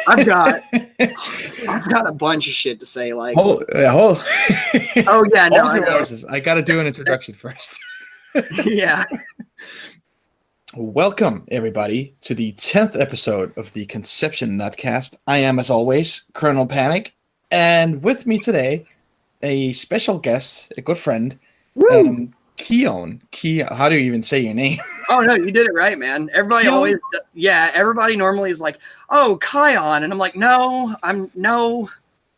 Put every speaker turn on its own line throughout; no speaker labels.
I've got a bunch of shit to say. Like,
oh
yeah, no,
hold your horses. I got to do an introduction first.
Yeah.
Welcome, everybody, to the 10th episode of the Conception Nuttcast. I am, as always, CoronelPanic, and with me today, a special guest, a good friend, Kione. How do you even say your name?
Oh, no, you did it right, man. Everybody
Kione?
everybody normally is like, oh, Kion, and I'm like, no.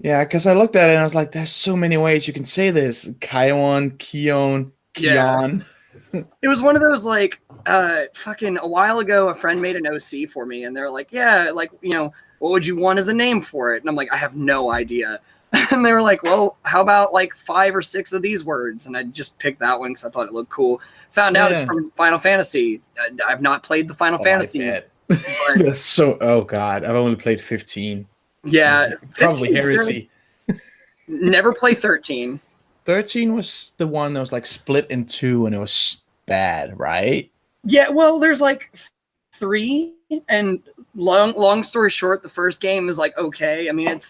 Yeah, because I looked at it and I was like, there's so many ways you can say this. Kion, Kione, Kion.
Yeah. It was one of those, like, fucking a while ago, a friend made an OC for me, and they're like, yeah, like, what would you want as a name for it? And I'm like, I have no idea. And they were like, well, how about like 5 or 6 of these words? And I just picked that one because I thought it looked cool. Found out it's from Final Fantasy. I've not played the Final Fantasy.
Oh God, I've only played 15.
Yeah.
Probably heresy.
Never play 13.
13 was the one that was like split in 2 and it was bad, right?
Yeah, well, there's like 3, and long story short, the first game is like okay. I mean,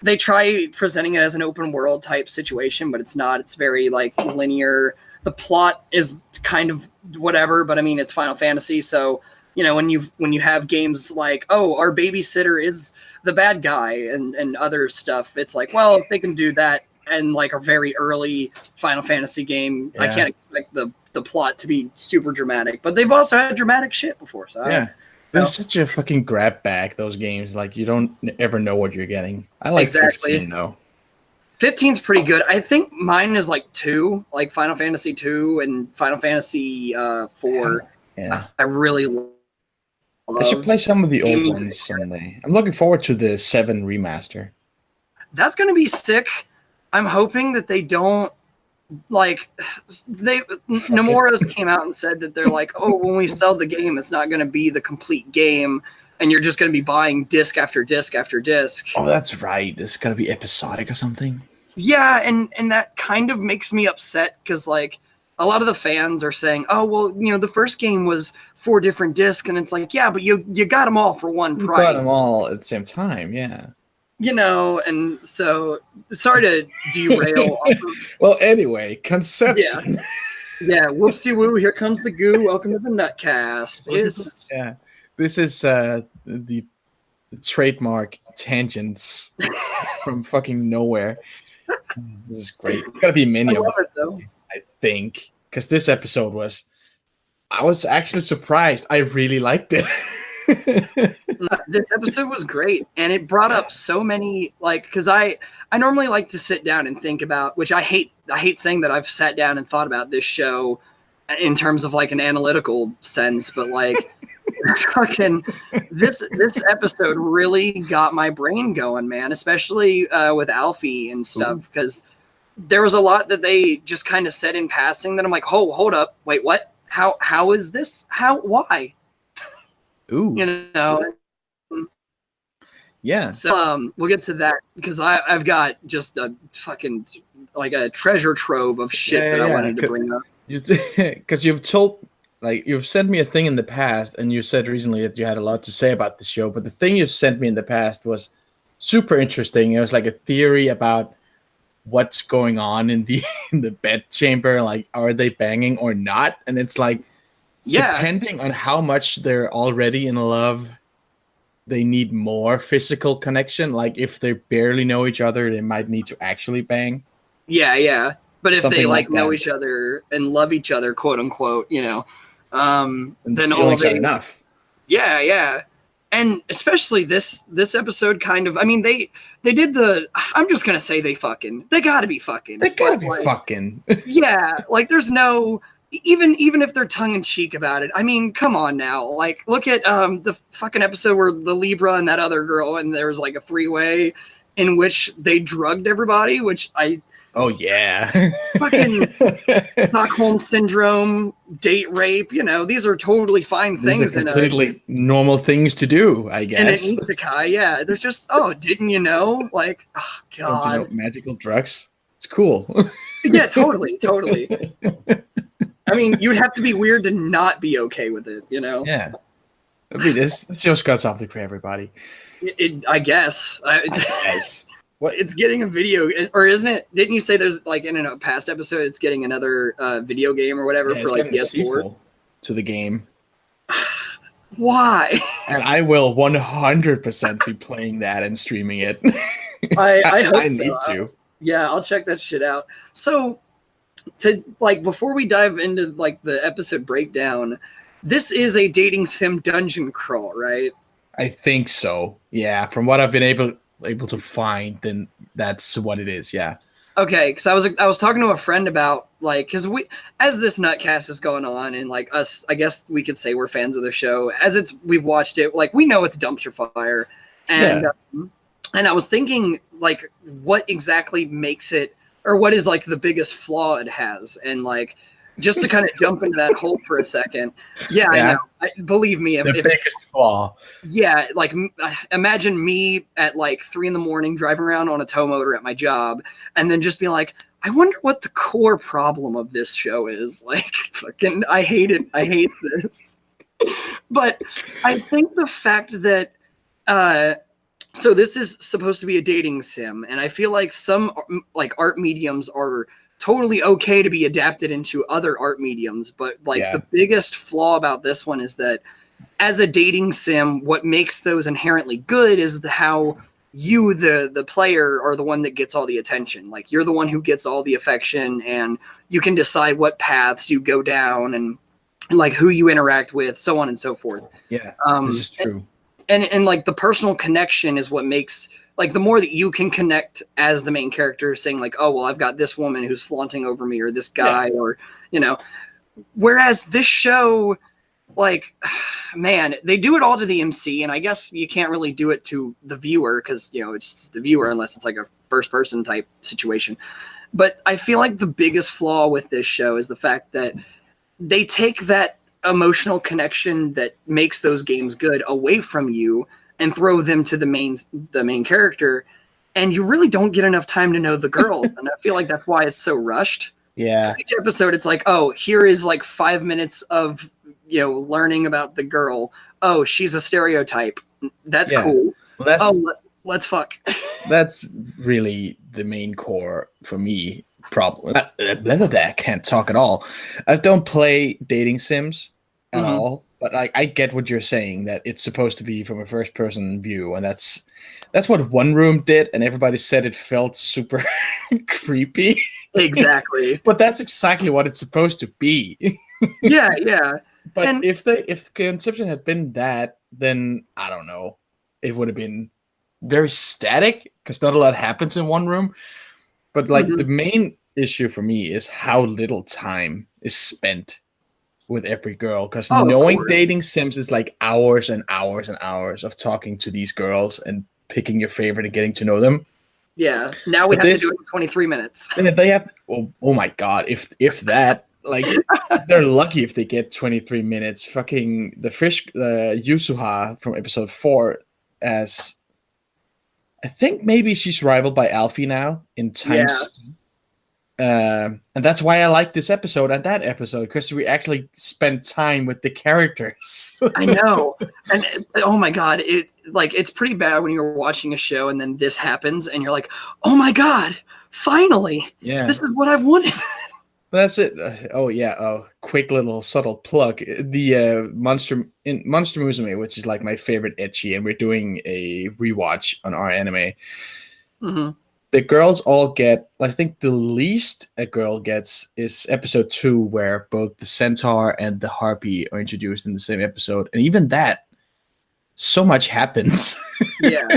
they try presenting it as an open world type situation, but it's not. It's very like linear. The plot is kind of whatever, but I mean, it's Final Fantasy, so when you have games like, oh, our babysitter is the bad guy and other stuff, it's like, well, if they can do that and like a very early Final Fantasy game, I can't expect the plot to be super dramatic. But they've also had dramatic shit before, so
yeah. They're such a fucking grab bag, those games. Like, you don't ever know what you're getting. I like 15, though.
15's pretty good. I think mine is like 2, like Final Fantasy 2 and Final Fantasy 4.
Yeah.
I really love.
I should play some of the old ones someday. I'm looking forward to the 7 remaster.
That's going to be sick. I'm hoping that they don't, like, Nomura's came out and said that they're like, oh, when we sell the game, it's not going to be the complete game, and you're just going to be buying disc after disc after disc.
Oh, that's right. This is going to be episodic or something.
Yeah, and that kind of makes me upset because, like, a lot of the fans are saying, oh, well, the first game was 4 different discs, and it's like, yeah, but you got them all for one price.
You got them all at the same time, yeah.
And so, sorry to derail.
Well, anyway, Conception.
Yeah, whoopsie woo, here comes the goo. Welcome to the Nuttcast.
This is the trademark tangents from fucking nowhere. This is great. It's gotta be many of them, I think, because this episode I was actually surprised. I really liked it.
This episode was great, and it brought up so many, like, because I normally like to sit down and think about, which I hate saying that I've sat down and thought about this show in terms of like an analytical sense, but like fucking this episode really got my brain going, man, especially with Alfie and stuff, because there was a lot that they just kind of said in passing that I'm like, oh, hold up, wait, what? How is this? Why?
Ooh. Yeah.
So we'll get to that because I've got just a fucking like a treasure trove of shit that I wanted to bring up.
Because you've sent me a thing in the past, and you said recently that you had a lot to say about the show. But the thing you sent me in the past was super interesting. It was like a theory about what's going on in the bed chamber. Like, are they banging or not? And it's like, depending on how much they're already in love, they need more physical connection. Like, if they barely know each other, they might need to actually bang.
Yeah. But if
Something
they
like
know
that.
each other and love each other, quote unquote, then
feelings are enough.
Yeah. And especially this episode kind of, I mean, they did I'm just going to say they gotta be fucking.
They gotta be fucking.
Yeah. Like, there's no, even if they're tongue in cheek about it. I mean, come on now. Like, look at the fucking episode where the Libra and that other girl, and there was like a 3-way in which they drugged everybody, which
oh yeah.
Fucking Stockholm syndrome, date rape, these are totally fine things.
These are completely normal things to do, I guess.
And an isekai, yeah. There's just, oh, didn't you know? Like, oh, God.
Don't you know magical drugs? It's cool.
Yeah, totally. I mean, you'd have to be weird to not be okay with it,
Yeah. I mean, this show's got something for everybody.
I guess.
Guess. What?
It's getting a video, or isn't it? Didn't you say there's like in a past episode, it's getting another video game or whatever for like
PS4
sequel
to the game.
Why?
And I will 100% be playing that and streaming it.
I hope
I
so.
need to.
Yeah, I'll check that shit out. So, before we dive into like the episode breakdown, this is a dating sim dungeon crawl, right?
I think so. Yeah, from what I've been able to find, then that's what it is. Yeah.
Okay, because I was talking to a friend about like, because as this Nuttcast is going on, and like us, I guess we could say we're fans of the show. We've watched it, like we know it's dumpster fire, and and I was thinking like, what exactly makes it, or what is like the biggest flaw it has, and like just to kind of jump into that hole for a second. Yeah, I know. Believe me,
the biggest flaw.
Yeah, like imagine me at like 3 a.m. driving around on a tow motor at my job, and then just be like, I wonder what the core problem of this show is. Like, fucking, I hate it. I hate this. But I think the fact that, so this is supposed to be a dating sim, and I feel like some like art mediums are totally okay to be adapted into other art mediums, but like the biggest flaw about this one is that as a dating sim, what makes those inherently good is how you, the player, are the one that gets all the attention. Like you're the one who gets all the affection, and you can decide what paths you go down and like who you interact with, so on and so forth.
Yeah, this is true.
And like the personal connection is what makes, like the more that you can connect as the main character, saying like, oh, well, I've got this woman who's flaunting over me, or this guy, or, you know, whereas this show, like, man, they do it all to the MC, and I guess you can't really do it to the viewer because, you know, it's the viewer unless it's like a first person type situation. But I feel like the biggest flaw with this show is the fact that they take that emotional connection that makes those games good away from you and throw them to the main character, and you really don't get enough time to know the girls. And I feel like that's why it's so rushed.
Yeah.
Each episode, it's like, oh, here is like 5 minutes of, you know, learning about the girl. Oh, she's a stereotype. That's cool. Well, let's fuck.
That's really the main core for me. Problem. I can't talk at all. I don't play dating sims at all, but I get what you're saying, that it's supposed to be from a first person view, and that's what One Room did, and everybody said it felt super creepy.
Exactly.
But that's exactly what it's supposed to be.
Yeah.
But if the conception had been that, then I don't know, it would have been very static because not a lot happens in One Room. But like the main issue for me is how little time is spent with every girl, because knowing dating sims is like hours and hours and hours of talking to these girls and picking your favorite and getting to know them.
Yeah. Now we have to do it in 23 minutes.
And they have, oh my god, if that, like, they're lucky if they get 23 minutes. Fucking the fish, Yusuha from episode 4, as I think maybe she's rivaled by Alfie now in time. And that's why I like this episode and that episode, because we actually spend time with the characters.
I know. And oh my god, it's pretty bad when you're watching a show and then this happens and you're like, oh my god, finally.
Yeah.
This is what I've wanted.
That's it. Quick little subtle plug. The Monster Musume, which is like my favorite ecchi, and we're doing a rewatch on our anime. The girls all get, I think the least a girl gets is episode 2, where both the centaur and the harpy are introduced in the same episode. And even that, so much happens.
Yeah.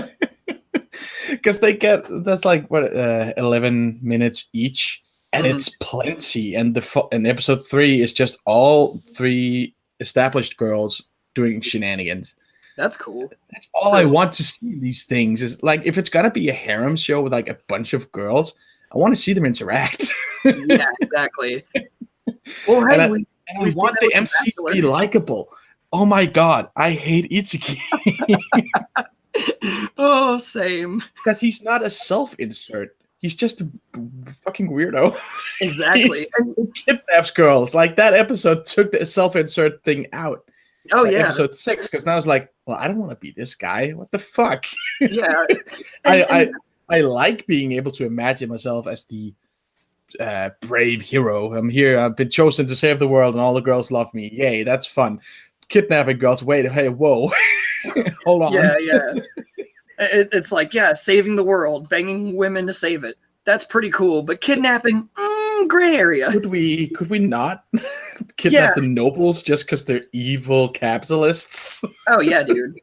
Because that's like, 11 minutes each. And it's plenty. And and episode 3 is just all 3 established girls doing shenanigans.
That's cool.
That's all I want to see these things. Is like, if it's gonna be a harem show with like a bunch of girls, I want to see them interact.
Yeah, exactly. Well, hey,
I want the MC to be likable. Oh my god, I hate Itsuki.
Oh, same.
Because he's not a self-insert. He's just a fucking weirdo.
Exactly.
He kidnaps girls. Like, that episode took the self-insert thing out.
Oh
like
yeah,
episode 6, because now I was like, well, I don't want to be this guy. What the fuck?
yeah.
I like being able to imagine myself as the brave hero. I'm here. I've been chosen to save the world, and all the girls love me. Yay, that's fun. Kidnapping girls. Wait, hey, whoa, hold on.
Yeah. It's like, yeah, saving the world, banging women to save it. That's pretty cool. But kidnapping, gray area.
Could we not kidnap the nobles just because they're evil capitalists?
Oh yeah, dude.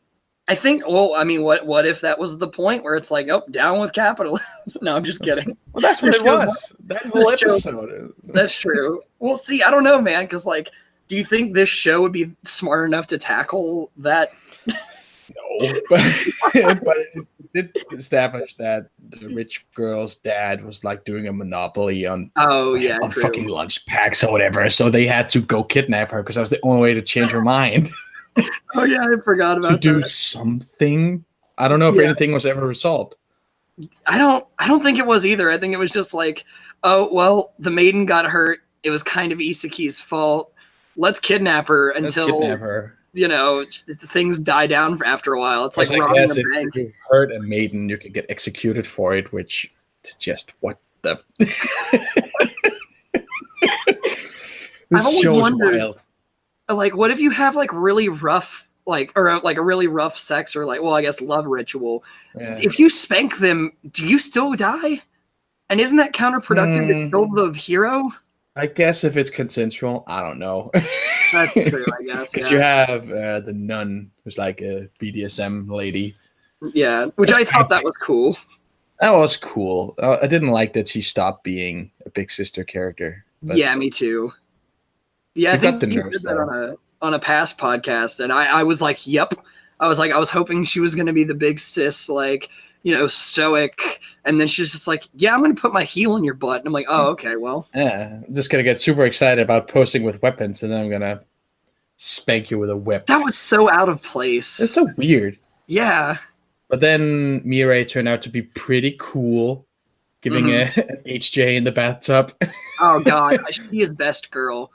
I think. Well, I mean, what if that was the point where it's like, oh, down with capitalism? No, I'm just kidding.
Well, that's what it was. That whole episode.
That's true. Well, see, I don't know, man, because like, do you think this show would be smart enough to tackle that?
No, but it did establish that the rich girl's dad was like doing a monopoly on fucking lunch packs or whatever, so they had to go kidnap her because that was the only way to change her mind.
Oh yeah, I forgot about that.
To do something. I don't know if anything was ever resolved.
I don't think it was either. I think it was just like, oh well, the maiden got hurt. It was kind of Isaki's fault. Let's kidnap her until you know things die down after a while. It's like robbing a bank.
If you hurt a maiden, you could get executed for it, which is just what the. This show is wild.
Like, what if you have like really rough, or like a really rough sex or like, well, I guess love ritual. Yeah. If you spank them, do you still die? And isn't that counterproductive to kill the hero?
I guess if it's consensual, I don't know.
That's true, I guess.
Because you have the nun, who's like a BDSM lady.
Yeah, which I thought that was cool.
That was cool. I didn't like that she stopped being a big sister character.
Yeah, me too. Yeah, I think you said that on a past podcast, and I was like, yep. I was hoping she was going to be the big sis, like, you know, stoic, and then she's just like, yeah, I'm going to put my heel in your butt. And I'm like, oh, okay, well.
Yeah, I'm just going to get super excited about posing with weapons, and then I'm going to spank you with a whip.
That was so out of place.
It's so weird.
Yeah.
But then Mirai turned out to be pretty cool, giving an HJ in the bathtub.
Oh, God. She is best girl.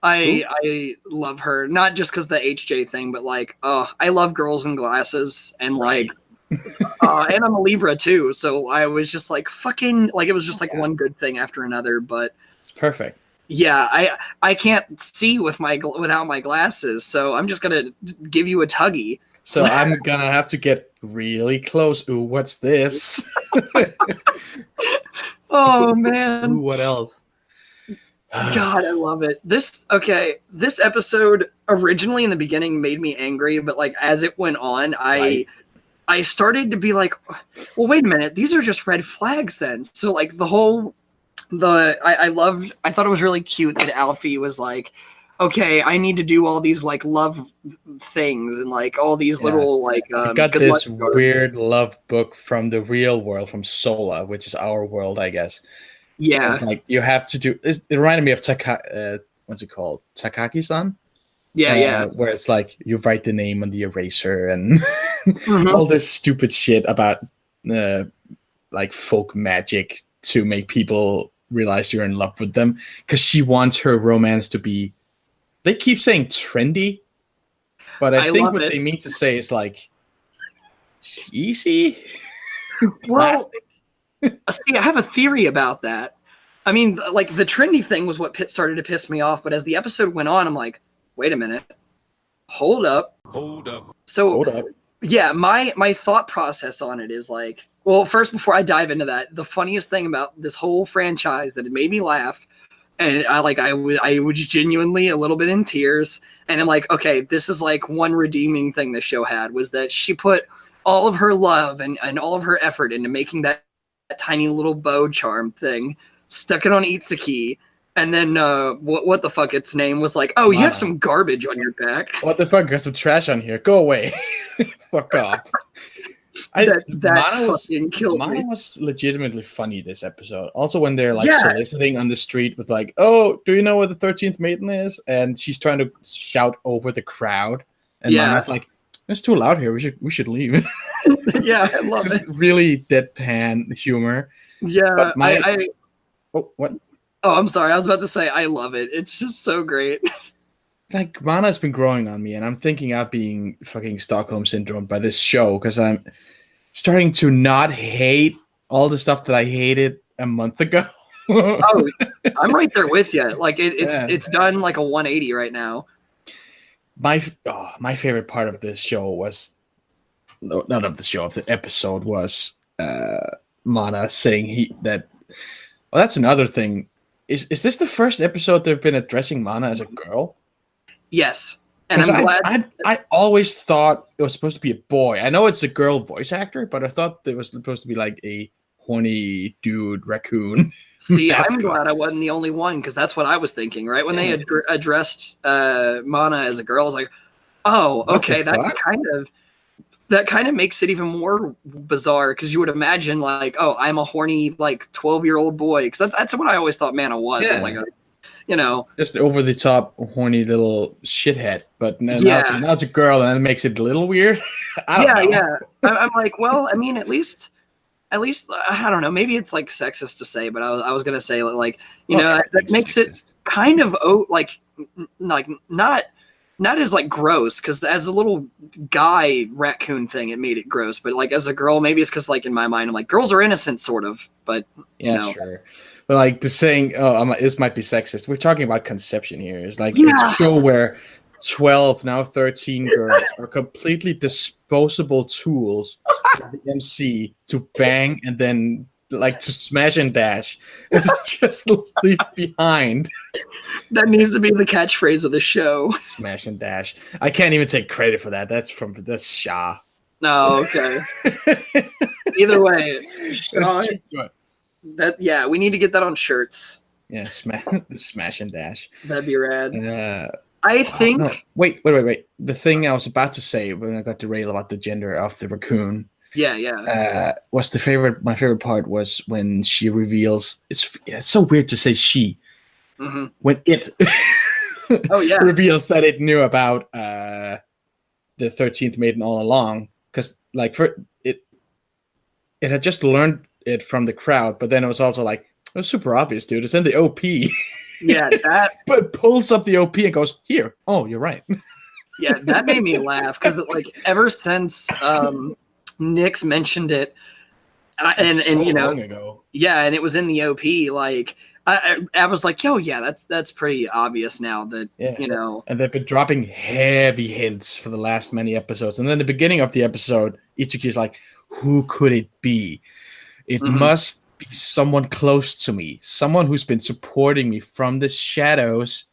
I love her, not just because the HJ thing, but like, I love girls in glasses, and like, and I'm a Libra too, so I was just like, fucking, like, it was just like one good thing after another, but
it's perfect.
Yeah, I can't see without my glasses, so I'm just gonna give you a tuggy.
So I'm gonna have to get really close. Ooh, what's this?
Oh man!
Ooh, what else?
God, I love it. This episode originally in the beginning made me angry, but like as it went on, I started to be like, well, wait a minute, these are just red flags then. So like I thought it was really cute that Alfie was like, okay, I need to do all these like love things and like all these little like
I got this weird love book from the real world, from Sola, which is our world, I guess.
Yeah,
like you have to do. It reminded me of what's it called, Takaki-san?
Yeah.
Where it's like you write the name on the eraser and all this stupid shit about like folk magic to make people realize you're in love with them. Because she wants her romance to be. They keep saying trendy, but I think what they mean to say is like cheesy.
Well. See, I have a theory about that. I mean, like, the trendy thing was what started to piss me off, but as the episode went on, I'm like, wait a minute. Hold up. So,
hold up.
Yeah, my thought process on it is like, well, first, before I dive into that, the funniest thing about this whole franchise that it made me laugh, and I was genuinely a little bit in tears, and I'm like, okay, this is like one redeeming thing the show had, was that she put all of her love and all of her effort into making that tiny little bow charm thing, stuck it on Itsuki, and then what the fuck its name was like, oh, you have some garbage on your back.
What the fuck? Got some trash on here. Go away. Fuck off.
That fucking killed me.
Mana was legitimately funny this episode. Also when they're like soliciting on the street with like, oh, do you know where the 13th maiden is? And she's trying to shout over the crowd. And Mana's like, it's too loud here. We should leave.
Yeah, I love it.
Really deadpan humor.
Yeah,
Oh, what?
Oh, I'm sorry. I was about to say I love it. It's just so great.
like Mana's been growing on me, and I'm thinking I'm being fucking Stockholm syndrome by this show because I'm starting to not hate all the stuff that I hated a month ago.
Oh, I'm right there with you. Like
Yeah.
it's done like a 180 right now.
My favorite part of this show was not of the show of the episode was Mana saying that. Well, that's another thing. Is this the first episode they've been addressing Mana as a girl?
Yes, and
Because
I'm glad.
I always thought it was supposed to be a boy. I know it's a girl voice actor, but I thought it was supposed to be like a horny dude raccoon.
See, I'm
mascot.
glad I wasn't the only one because that's what I was thinking. Right when they addressed Mana as a girl, I was like, "Oh, okay, that kind of makes it even more bizarre because you would imagine like, oh, I'm a horny like 12-year-old boy because that's what I always thought Mana was.
Yeah.
Was like a,
just over the top horny little shithead. But now it's a girl, and it makes it a little weird. I don't know.
I'm like, well, I mean, at least I don't know. Maybe it's like sexist to say, but I was gonna say like that makes it kind of like not as like gross because as a little guy raccoon thing, it made it gross. But like as a girl, maybe it's because like in my mind, I'm like girls are innocent, sort of. But
sure. But like the saying, this might be sexist. We're talking about conception here. It's like a show where 12, now 13 girls are completely disposable tools for the MC to bang and then like to smash and dash. It's just leave behind.
That needs to be the catchphrase of the show.
Smash and dash. I can't even take credit for that. That's from the Shah.
No, okay. Either way, we need to get that on shirts.
Yeah, smash and dash.
That'd be rad.
I think. No. Wait. The thing I was about to say when I got derailed about the gender of the raccoon. Was my favorite part was when she reveals. It's so weird to say she.
Mm-hmm.
When it. reveals that it knew about the 13th maiden all along, because like it had just learned it from the crowd, but then it was also like it was super obvious, dude. It's in the OP.
Yeah, that.
But pulls up the OP and goes, "Here, oh, you're right."
Yeah, that made me laugh because like ever since Nyx mentioned it, and
long ago.
Yeah, and it was in the OP. Like I was like, "Yo, yeah, that's pretty obvious now that
And they've been dropping heavy hints for the last many episodes, and then the beginning of the episode, Itsuki's like, "Who could it be? It must be someone close to me, someone who's been supporting me from the shadows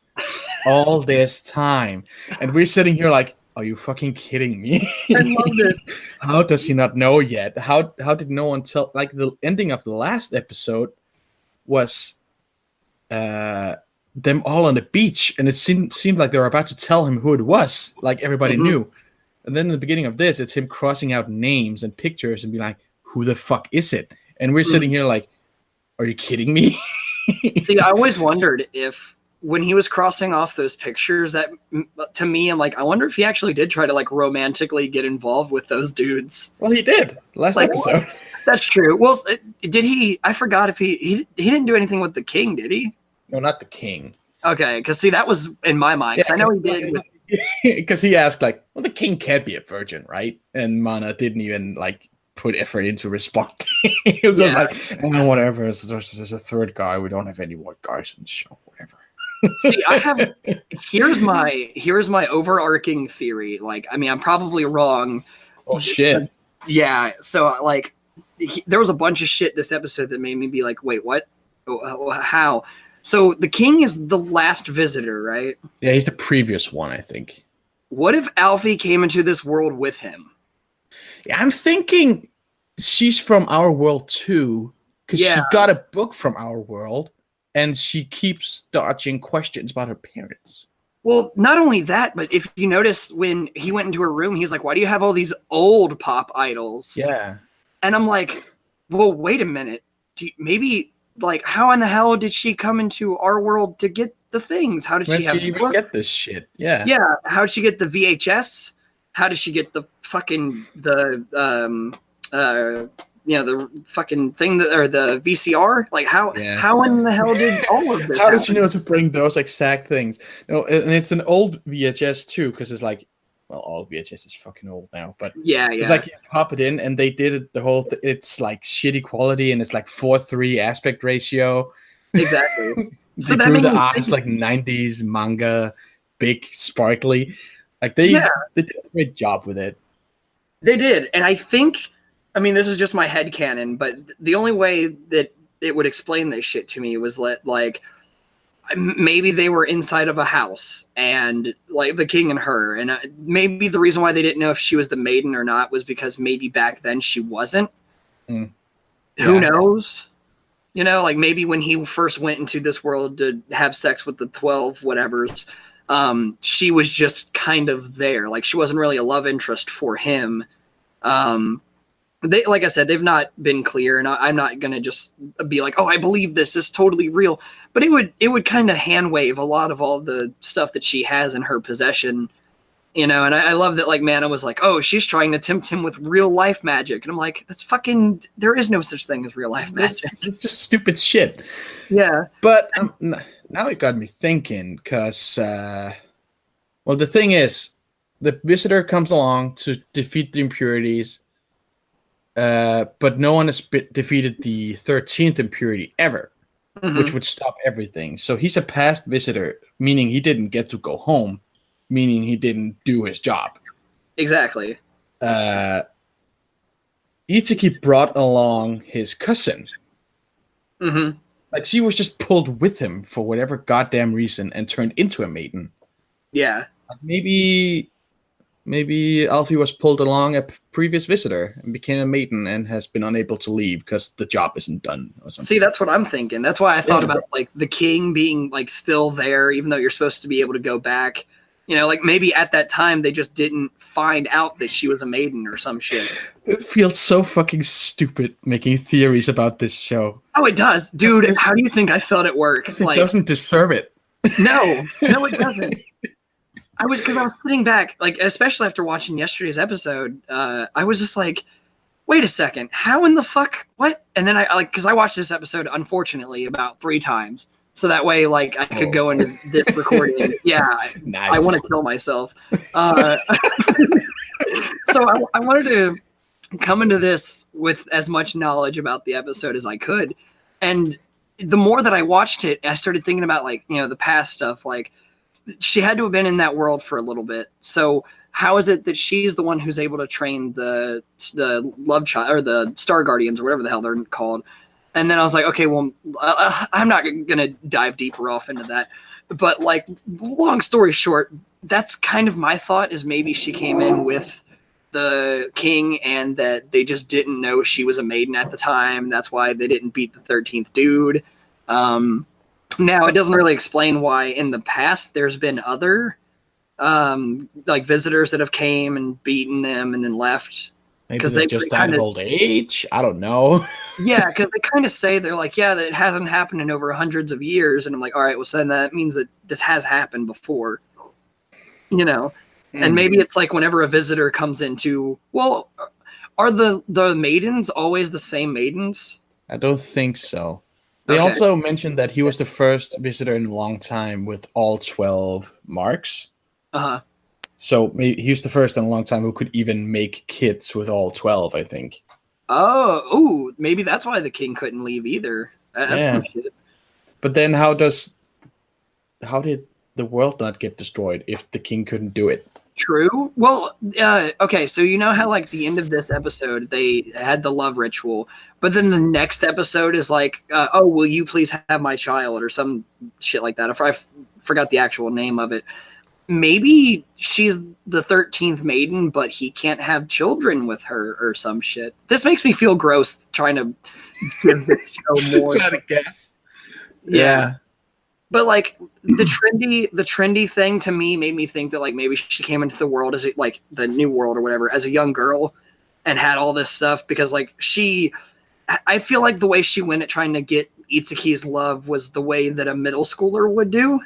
all this time." And we're sitting here like, are you fucking kidding me?
I loved it.
How does he not know yet? How did no one tell? Like the ending of the last episode was them all on the beach, and it seemed like they were about to tell him who it was, like everybody knew. And then in the beginning of this, it's him crossing out names and pictures and be like, who the fuck is it? And we're sitting here like, are you kidding me?
See, I always wondered if when he was crossing off those pictures, that to me, I'm like, I wonder if he actually did try to like romantically get involved with those dudes.
Well, he did last episode.
Well, that's true. Well, did he? I forgot if he didn't do anything with the king, did he?
No, not the king.
Okay, because see, that was in my mind. Yeah, I know he did.
Because he asked like, well, the king can't be a virgin, right? And Mana didn't even like put effort into responding. It was just like, whatever. There's a third guy. We don't have any more guys in the show. Whatever.
See, here's my overarching theory. Like, I mean, I'm probably wrong.
Oh shit.
Yeah. So like, there was a bunch of shit this episode that made me be like, wait, what? How? So the king is the last visitor, right?
Yeah, he's the previous one, I think.
What if Alfie came into this world with him?
Yeah, I'm thinking she's from our world too, because she got a book from our world, and she keeps dodging questions about her parents.
Well, not only that, but if you notice when he went into her room, he's like, why do you have all these old pop idols?
Yeah.
And I'm like, well, wait a minute. Maybe, like, how in the hell did she come into our world to get the things? How did she
even get this shit? Yeah.
Yeah. How did she get the VHS? How did she get the fucking, the fucking thing or the VCR. Like how in the hell did all of this
how
happen?
did you know to bring those exact things? No, and it's an old VHS too, because it's like, well, all VHS is fucking old now, but it's like you pop it in and they did it the whole it's like shitty quality and it's like 4:3 aspect ratio.
Exactly.
So they drew the eyes like 90s manga, big, sparkly. Like they did a great job with it.
They did, and I think, I mean, this is just my headcanon, but the only way that it would explain this shit to me was like maybe they were inside of a house and like the king and her, and maybe the reason why they didn't know if she was the maiden or not was because maybe back then she wasn't.
Yeah.
Who knows? Like maybe when he first went into this world to have sex with the 12 whatevers, she was just kind of there. Like she wasn't really a love interest for him. They, like I said, they've not been clear, and I'm not gonna just be like, oh, I believe this is totally real. But it would kind of hand wave a lot of all the stuff that she has in her possession, And I love that like Mana was like, oh, she's trying to tempt him with real life magic, and I'm like, that's fucking. There is no such thing as real life magic.
It's just stupid shit.
Yeah.
But now it got me thinking, because well, the thing is, the visitor comes along to defeat the impurities. But no one has defeated the 13th impurity ever, which would stop everything. So he's a past visitor, meaning he didn't get to go home, meaning he didn't do his job.
Exactly.
Itsuki brought along his cousin. Like, she was just pulled with him for whatever goddamn reason and turned into a maiden.
Yeah.
Like maybe Alfie was pulled along a previous visitor and became a maiden and has been unable to leave because the job isn't done or something.
See, that's what I'm thinking. That's why I thought about like the king being like still there, even though you're supposed to be able to go back. Like maybe at that time they just didn't find out that she was a maiden or some shit.
It feels so fucking stupid making theories about this show.
Oh, it does. Dude, how do you think I felt at work?
It doesn't deserve it.
No, it doesn't. I was sitting back, like, especially after watching yesterday's episode, I was just like, wait a second, how in the fuck, what? And then because I watched this episode, unfortunately, about 3 times. So that way, like, I could go into this recording. Yeah, nice. I want to kill myself. So I wanted to come into this with as much knowledge about the episode as I could. And the more that I watched it, I started thinking about, like, the past stuff, like, she had to have been in that world for a little bit. So how is it that she's the one who's able to train the love child or the Star Guardians or whatever the hell they're called? And then I was like, okay, well, I'm not going to dive deeper off into that. But like, long story short, that's kind of my thought, is maybe she came in with the king and that they just didn't know she was a maiden at the time. That's why they didn't beat the 13th dude. Now, it doesn't really explain why in the past there's been other like visitors that have came and beaten them and then left.
Maybe they just died of old age. I don't know.
Yeah, because they kind of say, they're like, yeah, that it hasn't happened in over hundreds of years. And I'm like, all right, well, so then that means that this has happened before. And maybe it's like whenever a visitor comes into, well, are the maidens always the same maidens?
I don't think so. They also mentioned that he was the first visitor in a long time with all 12 marks. So maybe he was the first in a long time who could even make kids with all 12, I think.
Oh, maybe that's why the king couldn't leave either. That's some shit. But
then how did the world not get destroyed if the king couldn't do it?
True. Well, okay, so you know how like the end of this episode, they had the love ritual, but then the next episode is like, oh, will you please have my child or some shit like that. If I forgot the actual name of it. Maybe she's the 13th maiden, but he can't have children with her or some shit. This makes me feel gross trying to give the show more.
Trying to guess.
Yeah. But like the trendy thing to me made me think that like maybe she came into the world as like the new world or whatever as a young girl and had all this stuff, because like I feel like the way she went at trying to get Itsuki's love was the way that a middle schooler would do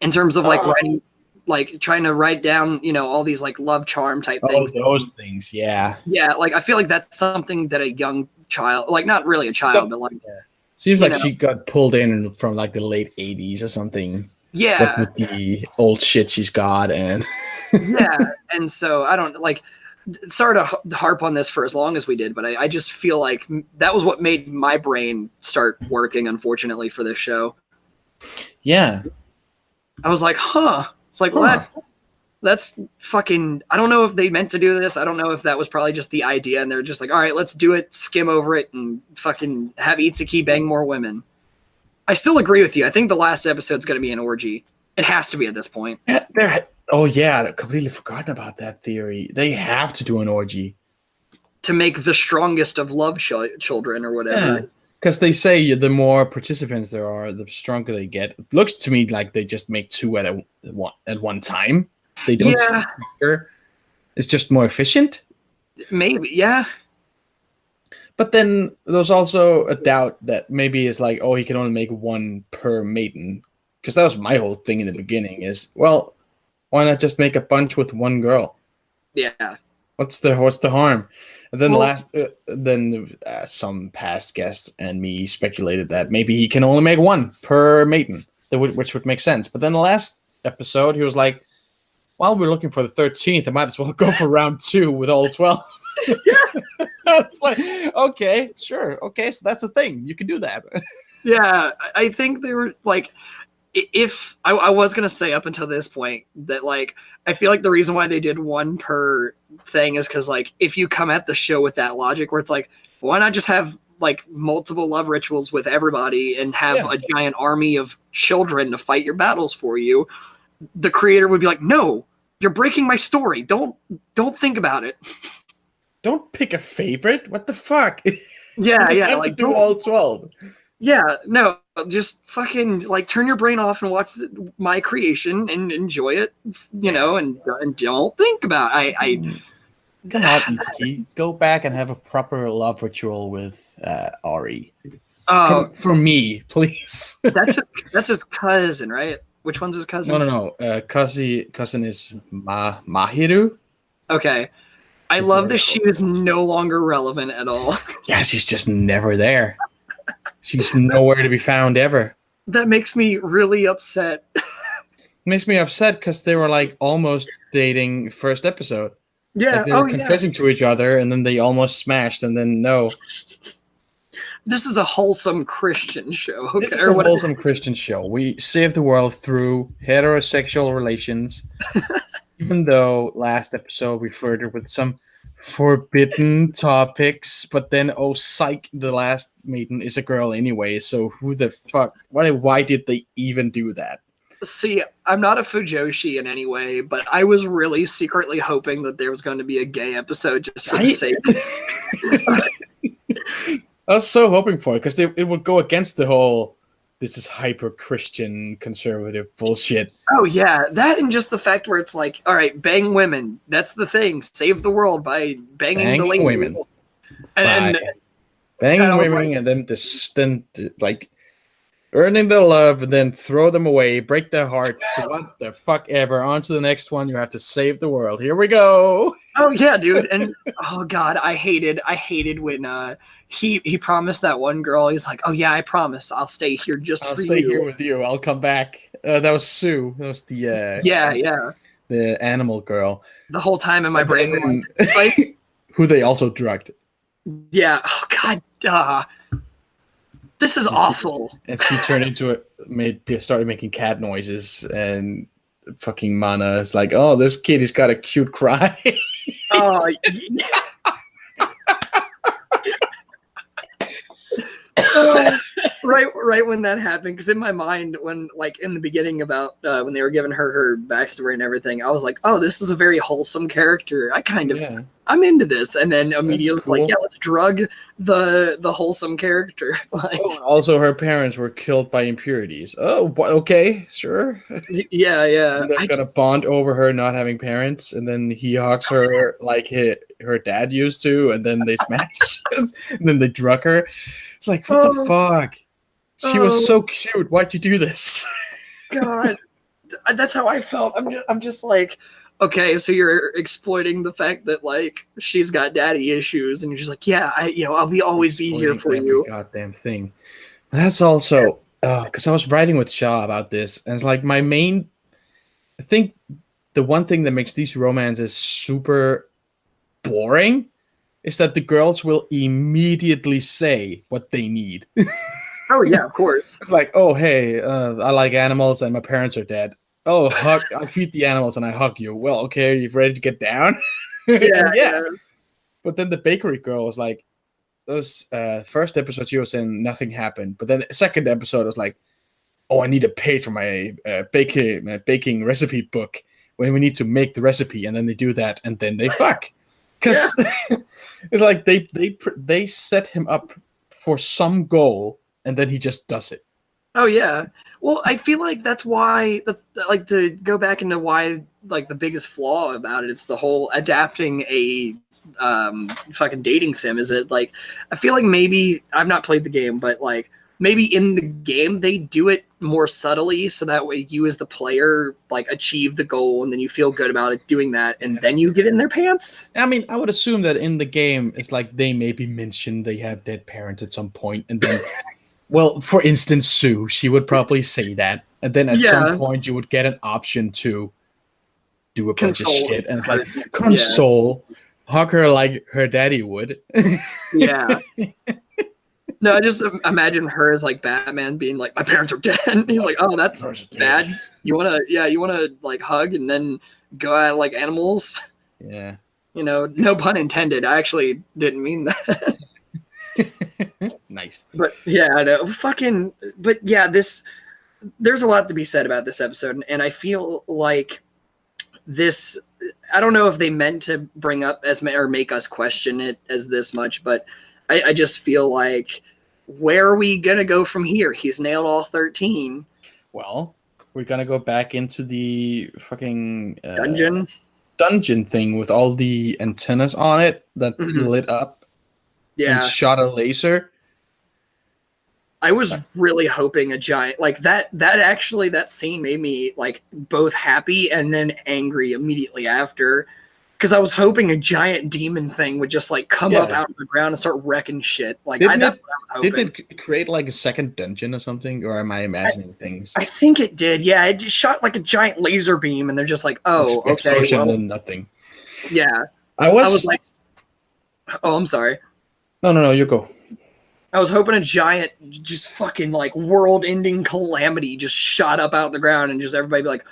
in terms of like writing like trying to write down, all these like love charm type things.
Those things, yeah.
Yeah, like I feel like that's something that a young child, like not really a child, but like
seems like she got pulled in from like the late 80s or something.
Yeah,
with the old shit she's got, and
yeah, and so I don't like. Sorry to harp on this for as long as we did, but I just feel like that was what made my brain start working, unfortunately, for this show.
Yeah.
I was like, huh. It's like, what? That's fucking... I don't know if they meant to do this. I don't know if that was probably just the idea, and they're just like, all right, let's do it, skim over it, and fucking have Itsuki bang more women. I still agree with you. I think the last episode's going to be an orgy. It has to be at this point.
Oh, yeah. I completely forgotten about that theory. They have to do an orgy.
To make the strongest of love children or whatever.
Because they say the more participants there are, the stronger they get. It looks to me like they just make two at one time. They don't see stronger. It's just more efficient.
Maybe, yeah.
But then there's also a doubt that maybe it's like, he can only make one per maiden. Because that was my whole thing in the beginning is, well, why not just make a bunch with one girl?
Yeah.
What's the harm? And then some past guests and me speculated that maybe he can only make one per maiden, which would make sense. But then the last episode, he was like, while we're looking for the 13th, I might as well go for round 2 with all 12. Yeah. It's like, okay, sure. Okay, so that's a thing. You can do that.
Yeah, I think they were like... If I was going to say up until this point that, like, I feel like the reason why they did one per thing is because, like, if you come at the show with that logic where it's like, why not just have, like, multiple love rituals with everybody and have a giant army of children to fight your battles for you, the creator would be like, no, you're breaking my story. Don't think about it.
Don't pick a favorite. What the fuck?
Yeah,
you have to do all 12.
Yeah, no, just fucking, like, turn your brain off and watch my creation and enjoy it, and don't think about it.
Come on, Itsuki. Go back and have a proper love ritual with Ari. For me, please.
That's his cousin, right? Which one's his cousin?
No. Cousin is Mahiru.
Okay. I love that she is no longer relevant at all.
Yeah, she's just never there. She's nowhere to be found ever.
That makes me really upset.
Makes me upset because they were like almost dating first episode.
Yeah,
like they were confessing to each other, and then they almost smashed, and then no.
This is a wholesome Christian show. Okay?
This is a wholesome Christian show. We save the world through heterosexual relations. Even though last episode we flirted with some forbidden topics, but then psych, the last maiden is a girl anyway, so who the fuck, why did they even do that?
See, I'm not a fujoshi in any way, but I was really secretly hoping that there was going to be a gay episode just for the sake.
I was so hoping for it because it would go against the whole this is hyper Christian conservative bullshit. Oh
yeah, that and just the fact where it's like, all right, bang women. That's the thing. Save the world by banging the ladies.
Women.
And
banging women, and then like earning their love, and then throw them away, break their hearts. What the fuck ever? On to the next one. You have to save the world. Here we go.
Oh yeah, dude. And oh god, I hated when he promised that one girl. He's like, oh yeah, I promise, I'll stay here for you. I'll stay
here with you. I'll come back. That was Sue. That was the the animal girl.
The whole time in my brain, like
who they also drugged.
Yeah. Oh god. This is awful.
And she turned into started making cat noises, and fucking Mana is like, oh, this kid has got a cute cry.
Oh, right when that happened, because in my mind, when like in the beginning about when they were giving her backstory and everything, I was like, oh, this is a very wholesome character. I'm into this, and then immediately cool. Like, yeah, let's drug the wholesome character. Like,
also, her parents were killed by impurities. Oh, okay, sure.
Yeah.
And they're gonna bond over her not having parents, and then he hugs her like her dad used to, and then they smash, and then they drug her. It's like, what the fuck? She was so cute. Why'd you do this?
God. that's how I felt. I'm just like, okay, so you're exploiting the fact that like she's got daddy issues, and you're just like, yeah, I'll always be here for
every
you.
goddamn thing. That's also because I was writing with Shaw about this, and it's like I think the one thing that makes these romances super boring is that the girls will immediately say what they need.
Oh yeah, of course.
It's like, oh hey, I like animals and my parents are dead. Oh, I feed the animals and I hug you. Well, okay, are you ready to get down?
Yeah.
But then the bakery girl was like, those first episode she was in, nothing happened. But then the second episode was like, oh, I need a page for my baking recipe book when we need to make the recipe, and then they do that, and then they fuck. Because it's like they set him up for some goal, and then he just does it.
Oh yeah. Well, I feel like that's like to go back into why like the biggest flaw about it. It's the whole adapting a fucking dating sim. Is it like I feel like maybe I've not played the game, but like maybe in the game they do it more subtly, so that way you as the player like achieve the goal, and then you feel good about it doing that, and then you get in their pants.
I mean, I would assume that in the game it's like they maybe mention they have dead parents at some point, and then. Well, for instance, Sue, she would probably say that. And then at some point, you would get an option to do a bunch of shit. And it's like, console, hug her like her daddy would.
Yeah. No, I just imagine her as like Batman being like, my parents are dead. And he's like, oh, that's bad. You want to like hug and then go at like animals?
Yeah.
No pun intended. I actually didn't mean that.
Nice.
But yeah, I know. But yeah, there's a lot to be said about this episode, and I feel like this, I don't know if they meant to bring up or make us question it as this much, but I just feel like, where are we gonna go from here? He's nailed all 13.
Well, we're gonna go back into the fucking
dungeon
thing with all the antennas on it that lit up.
Yeah.
And shot a laser.
I was really hoping a giant like that scene made me like both happy and then angry immediately after, because I was hoping a giant demon thing would just like come up out of the ground and start wrecking shit. Like that's what I was hoping.
Didn't it create like a second dungeon or something, or am I imagining things?
I think it did. Yeah, it just shot like a giant laser beam, and they're just like, oh, okay, well,
and nothing.
Yeah,
I was
like, oh, I'm sorry.
No, you go.
I was hoping a giant, just fucking like world-ending calamity just shot up out of the ground, and just everybody be like,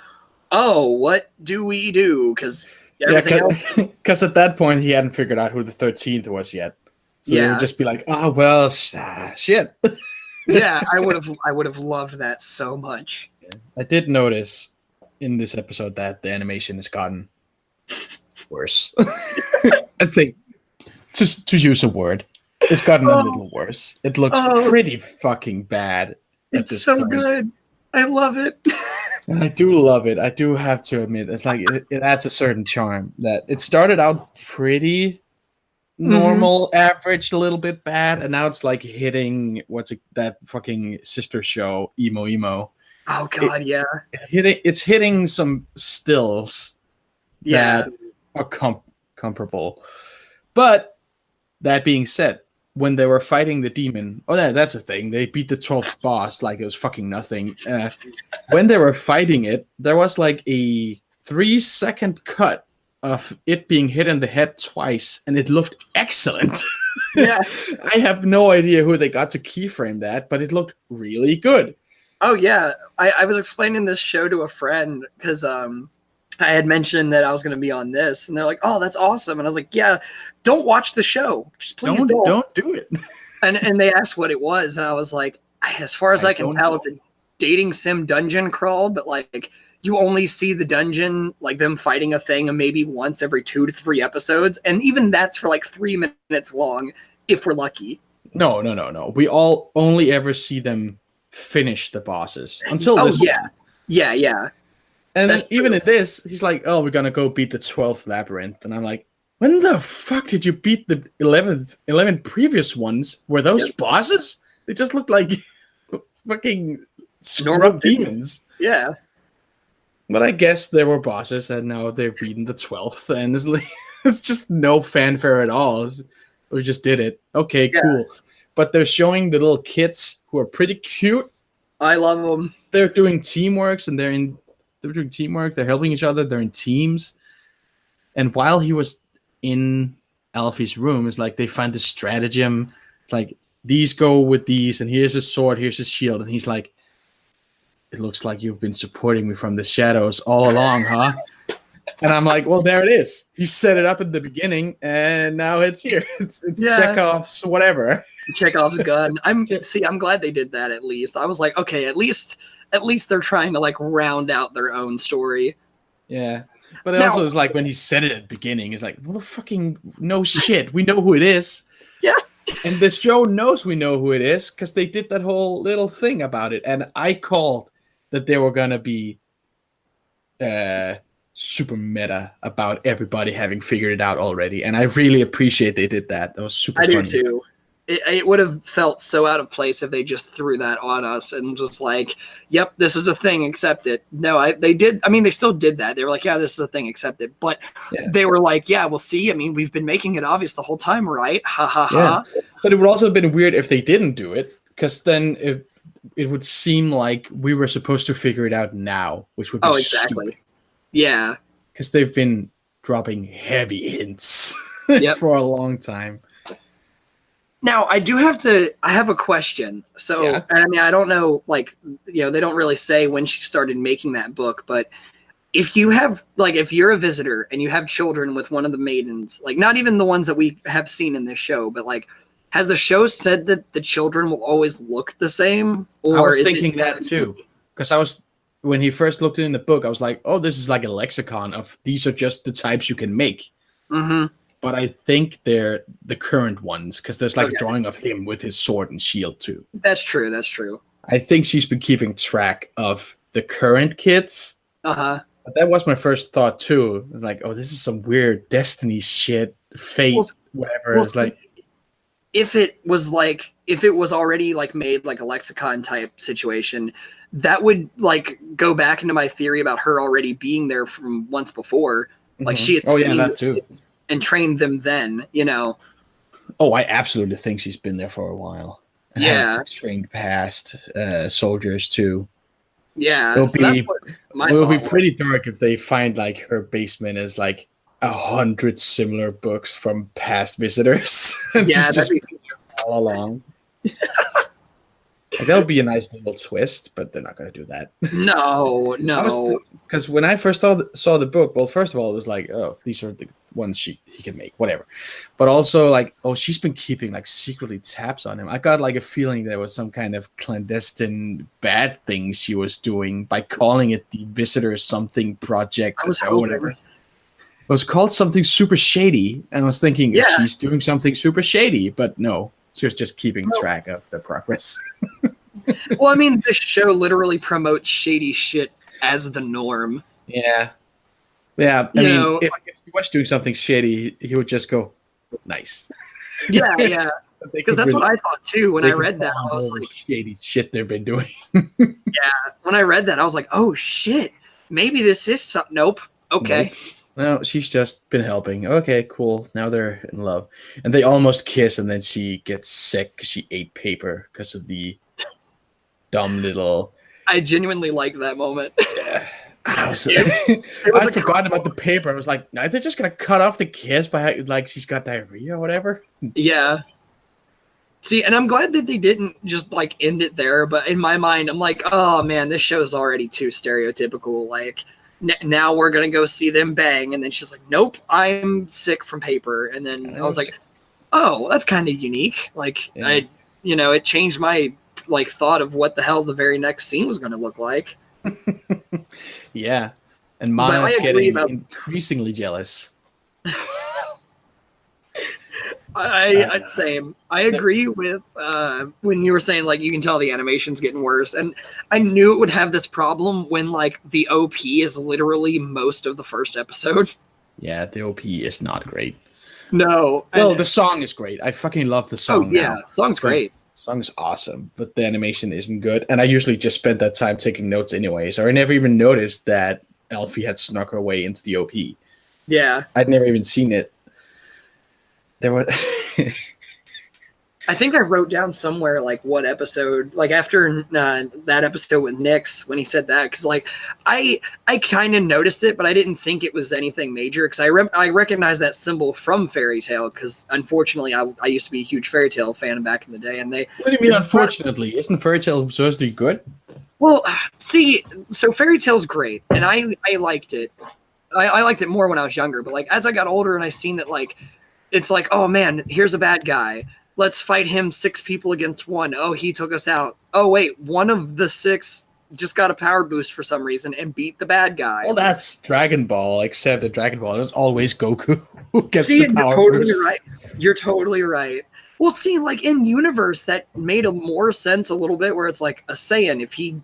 "Oh, what do we do?" Because everything else.
Because at that point he hadn't figured out who the 13th was yet, so they would just be like, "Oh well, shit."
Yeah, I would have loved that so much.
I did notice in this episode that the animation has gotten worse. I think, to use a word. It's gotten a little worse. It looks pretty fucking bad.
It's so good. I love it.
I do love it. I do have to admit, it's like it adds a certain charm. That it started out pretty normal, average, a little bit bad, and now it's like hitting that fucking sister show, Emo.
Oh god,
It's hitting some stills that are comparable. But that being said, when they were fighting the demon, that's a thing. They beat the 12th boss like it was fucking nothing. When they were fighting it, there was like a 3-second cut of it being hit in the head twice, and it looked excellent.
Yeah.
I have no idea who they got to keyframe that, but it looked really good.
Oh yeah, I was explaining this show to a friend because I had mentioned that I was going to be on this, and they're like, "Oh, that's awesome!" And I was like, "Yeah, don't watch the show. Just please
don't do it."
And they asked what it was, and I was like, "As far as I can tell, it's a dating sim dungeon crawl, but like you only see the dungeon, like them fighting a thing, maybe once every 2 to 3 episodes, and even that's for like 3 minutes long, if we're lucky."
No. We all only ever see them finish the bosses until this.
Yeah.
And then even in this, he's like, "Oh, we're gonna go beat the 12th labyrinth," and I'm like, "When the fuck did you beat the 11 previous ones? Were those bosses? They just looked like fucking scrub demons."
Yeah.
But I guess there were bosses, and now they've beaten the 12th, and it's just no fanfare at all. We just did it. Okay,
Yeah.
cool. But they're showing the little kids who are pretty cute.
I love them.
They're doing teamwork, and they're doing teamwork. They're helping each other. They're in teams. And while he was in Alfie's room, it's like they find the stratagem. It's like, these go with these, and here's his sword, here's his shield. And he's like, it looks like you've been supporting me from the shadows all along, huh? And I'm like, well, there it is. He set it up at the beginning, and now it's here. It's Chekhov's whatever.
Chekhov's gun. I'm glad they did that at least. I was like, okay, at least they're trying to like round out their own story.
Yeah. But it also is like when he said it at the beginning, it's like, well, the fucking no shit. We know who it is.
Yeah.
And the show knows we know who it is because they did that whole little thing about it. And I called that they were going to be super meta about everybody having figured it out already. And I really appreciate they did that. That was super funny.
I do too. It would have felt so out of place if they just threw that on us and just like, yep, this is a thing, accept it. No, they did. I mean, they still did that. They were like, yeah, this is a thing, accept it. But they were like, yeah, we'll see. I mean, we've been making it obvious the whole time, right? Ha, ha, ha.
But it would also have been weird if they didn't do it, because then it would seem like we were supposed to figure it out now, which would be stupid.
Yeah.
Because they've been dropping heavy hints for a long time.
Now, I have a question. So, and I mean, I don't know, like, you know, they don't really say when she started making that book, but if you have, like, if you're a visitor and you have children with one of the maidens, like, not even the ones that we have seen in this show, but, like, has the show said that the children will always look the same? Or
I was thinking that, too. Because when he first looked in the book, I was like, oh, this is like a lexicon of these are just the types you can make.
Mm-hmm.
But I think they're the current ones, because there's like a drawing of him with his sword and shield too.
That's true. That's true.
I think she's been keeping track of the current kids.
Uh-huh.
But that was my first thought too. It's like, oh, this is some weird Destiny shit, fate, whatever. It's like,
if it was already like made like a lexicon type situation, that would like go back into my theory about her already being there from once before. Like she had seen
that too.
And trained them then, you know.
Oh, I absolutely think she's been there for a while. And trained past soldiers too.
Yeah,
it'll be pretty dark if they find like her basement is like 100 similar books from past visitors. And she's just all along. Like, that would be a nice little twist, but they're not going to do that.
No.
Because when I first saw the book, well, first of all, it was like, oh, these are the ones he can make, whatever. But also, like, oh, she's been keeping, like, secretly tabs on him. I got, like, a feeling there was some kind of clandestine bad thing she was doing by calling it the Visitor Something Project or whatever. It was called something super shady, and I was thinking, she's doing something super shady, but no. She was just keeping track of the progress.
Well, I mean, this show literally promotes shady shit as the norm.
Yeah. Yeah. I mean, if he was doing something shady, he would just go, nice.
Yeah. Because that's what I thought too when I read that. I was like,
shady shit they've been doing.
When I read that, I was like, oh shit, maybe this is something. Nope. Okay.
Nope. No, she's just been helping. Okay, cool. Now they're in love. And they almost kiss, and then she gets sick because she ate paper because of the dumb little...
I genuinely like that moment.
Yeah. I'd forgotten about the paper. I was like, are they just going to cut off the kiss by, like, she's got diarrhea or whatever?
Yeah. See, and I'm glad that they didn't just, like, end it there. But in my mind, I'm like, oh, man, this show's already too stereotypical. Like... Now we're gonna go see them bang, and then she's like, "Nope, I'm sick from paper." And then I was like, "Oh, that's kind of unique." Like, it changed my like thought of what the hell the very next scene was gonna look like.
Yeah, and Mana's getting increasingly jealous.
Same. I agree with when you were saying like you can tell the animation's getting worse, and I knew it would have this problem when like the OP is literally most of the first episode.
Yeah, the OP is not great.
No.
Well, the song is great. I fucking love the song.
Oh yeah, song's great.
Song's awesome, but the animation isn't good. And I usually just spend that time taking notes anyway, so I never even noticed that Elfie had snuck her way into the OP.
Yeah.
I'd never even seen it. There was.
I think I wrote down somewhere like what episode, like after that episode with Nyx when he said that, because like I kind of noticed it, but I didn't think it was anything major because I recognized that symbol from Fairy Tail because unfortunately I used to be a huge Fairy Tail fan back in the day, and they.
What do you mean? Unfortunately, isn't Fairy Tail supposed to be good?
Well, see, so Fairy Tail's great, and I liked it. I liked it more when I was younger, but like as I got older and I seen that like it's like, oh man, here's a bad guy. Let's fight him 6 people against 1. Oh, he took us out. Oh, wait, one of the 6 just got a power boost for some reason and beat the bad guy.
Well, that's Dragon Ball, except that Dragon Ball is always Goku who gets the power
you're totally
boost.
right. You're totally right. Well, see, like in universe, that made more sense a little bit where it's like a Saiyan, if he,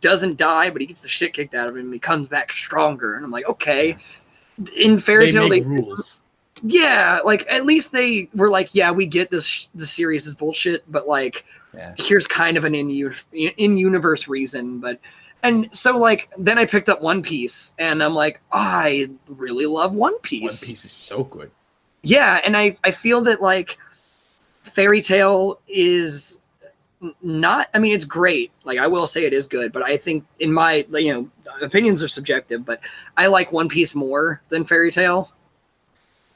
doesn't die, but he gets the shit kicked out of him, he comes back stronger. And I'm like, okay. In Fairy Tail,
they make rules.
Yeah, like at least they were like, yeah, we get this. The series is bullshit, but like, here's kind of an in-universe reason. And so like, then I picked up One Piece, and I'm like, oh, I really love One Piece.
One Piece is so good.
Yeah, and I feel that like, Fairy Tail is not. I mean, it's great. Like I will say it is good, but I think in my opinions are subjective. But I like One Piece more than Fairy Tail.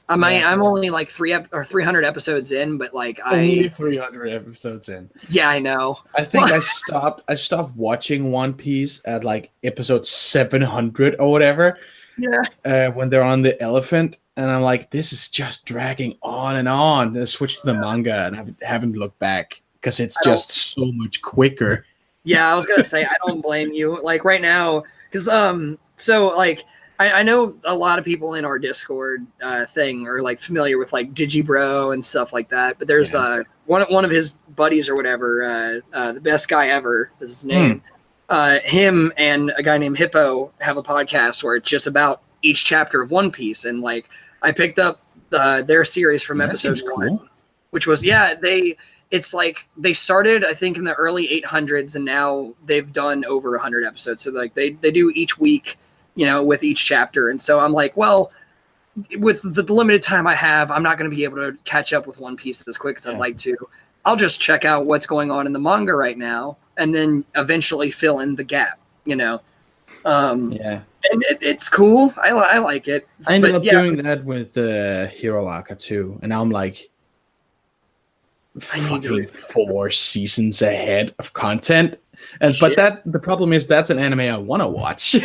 I'm only like 300 episodes in, but like
only 300 episodes in.
Yeah, I know.
I think I stopped watching One Piece at like episode 700 or whatever.
Yeah.
When they're on the elephant, and I'm like, this is just dragging on and on. I switched to the manga, and I haven't looked back because it's just so much quicker.
Yeah, I was gonna say I don't blame you. Like right now, because so like. I know a lot of people in our Discord thing are like familiar with like Digibro and stuff like that, but there's one of his buddies or whatever, the best guy ever is his name. Him and a guy named Hippo have a podcast where it's just about each chapter of One Piece, and like I picked up their series from episode 1, which was it's like they started I think in the early 800s, and now they've done over 100 episodes. So like they do each week. With each chapter. And so I'm like, well, with the limited time I have, I'm not going to be able to catch up with One Piece as quick as I'd like to. I'll just check out what's going on in the manga right now and then eventually fill in the gap, And it's cool. I like it.
I ended up doing that with Hero Aka too. And now I'm like, fucking 4 seasons ahead of content. But the problem is that's an anime I want to watch.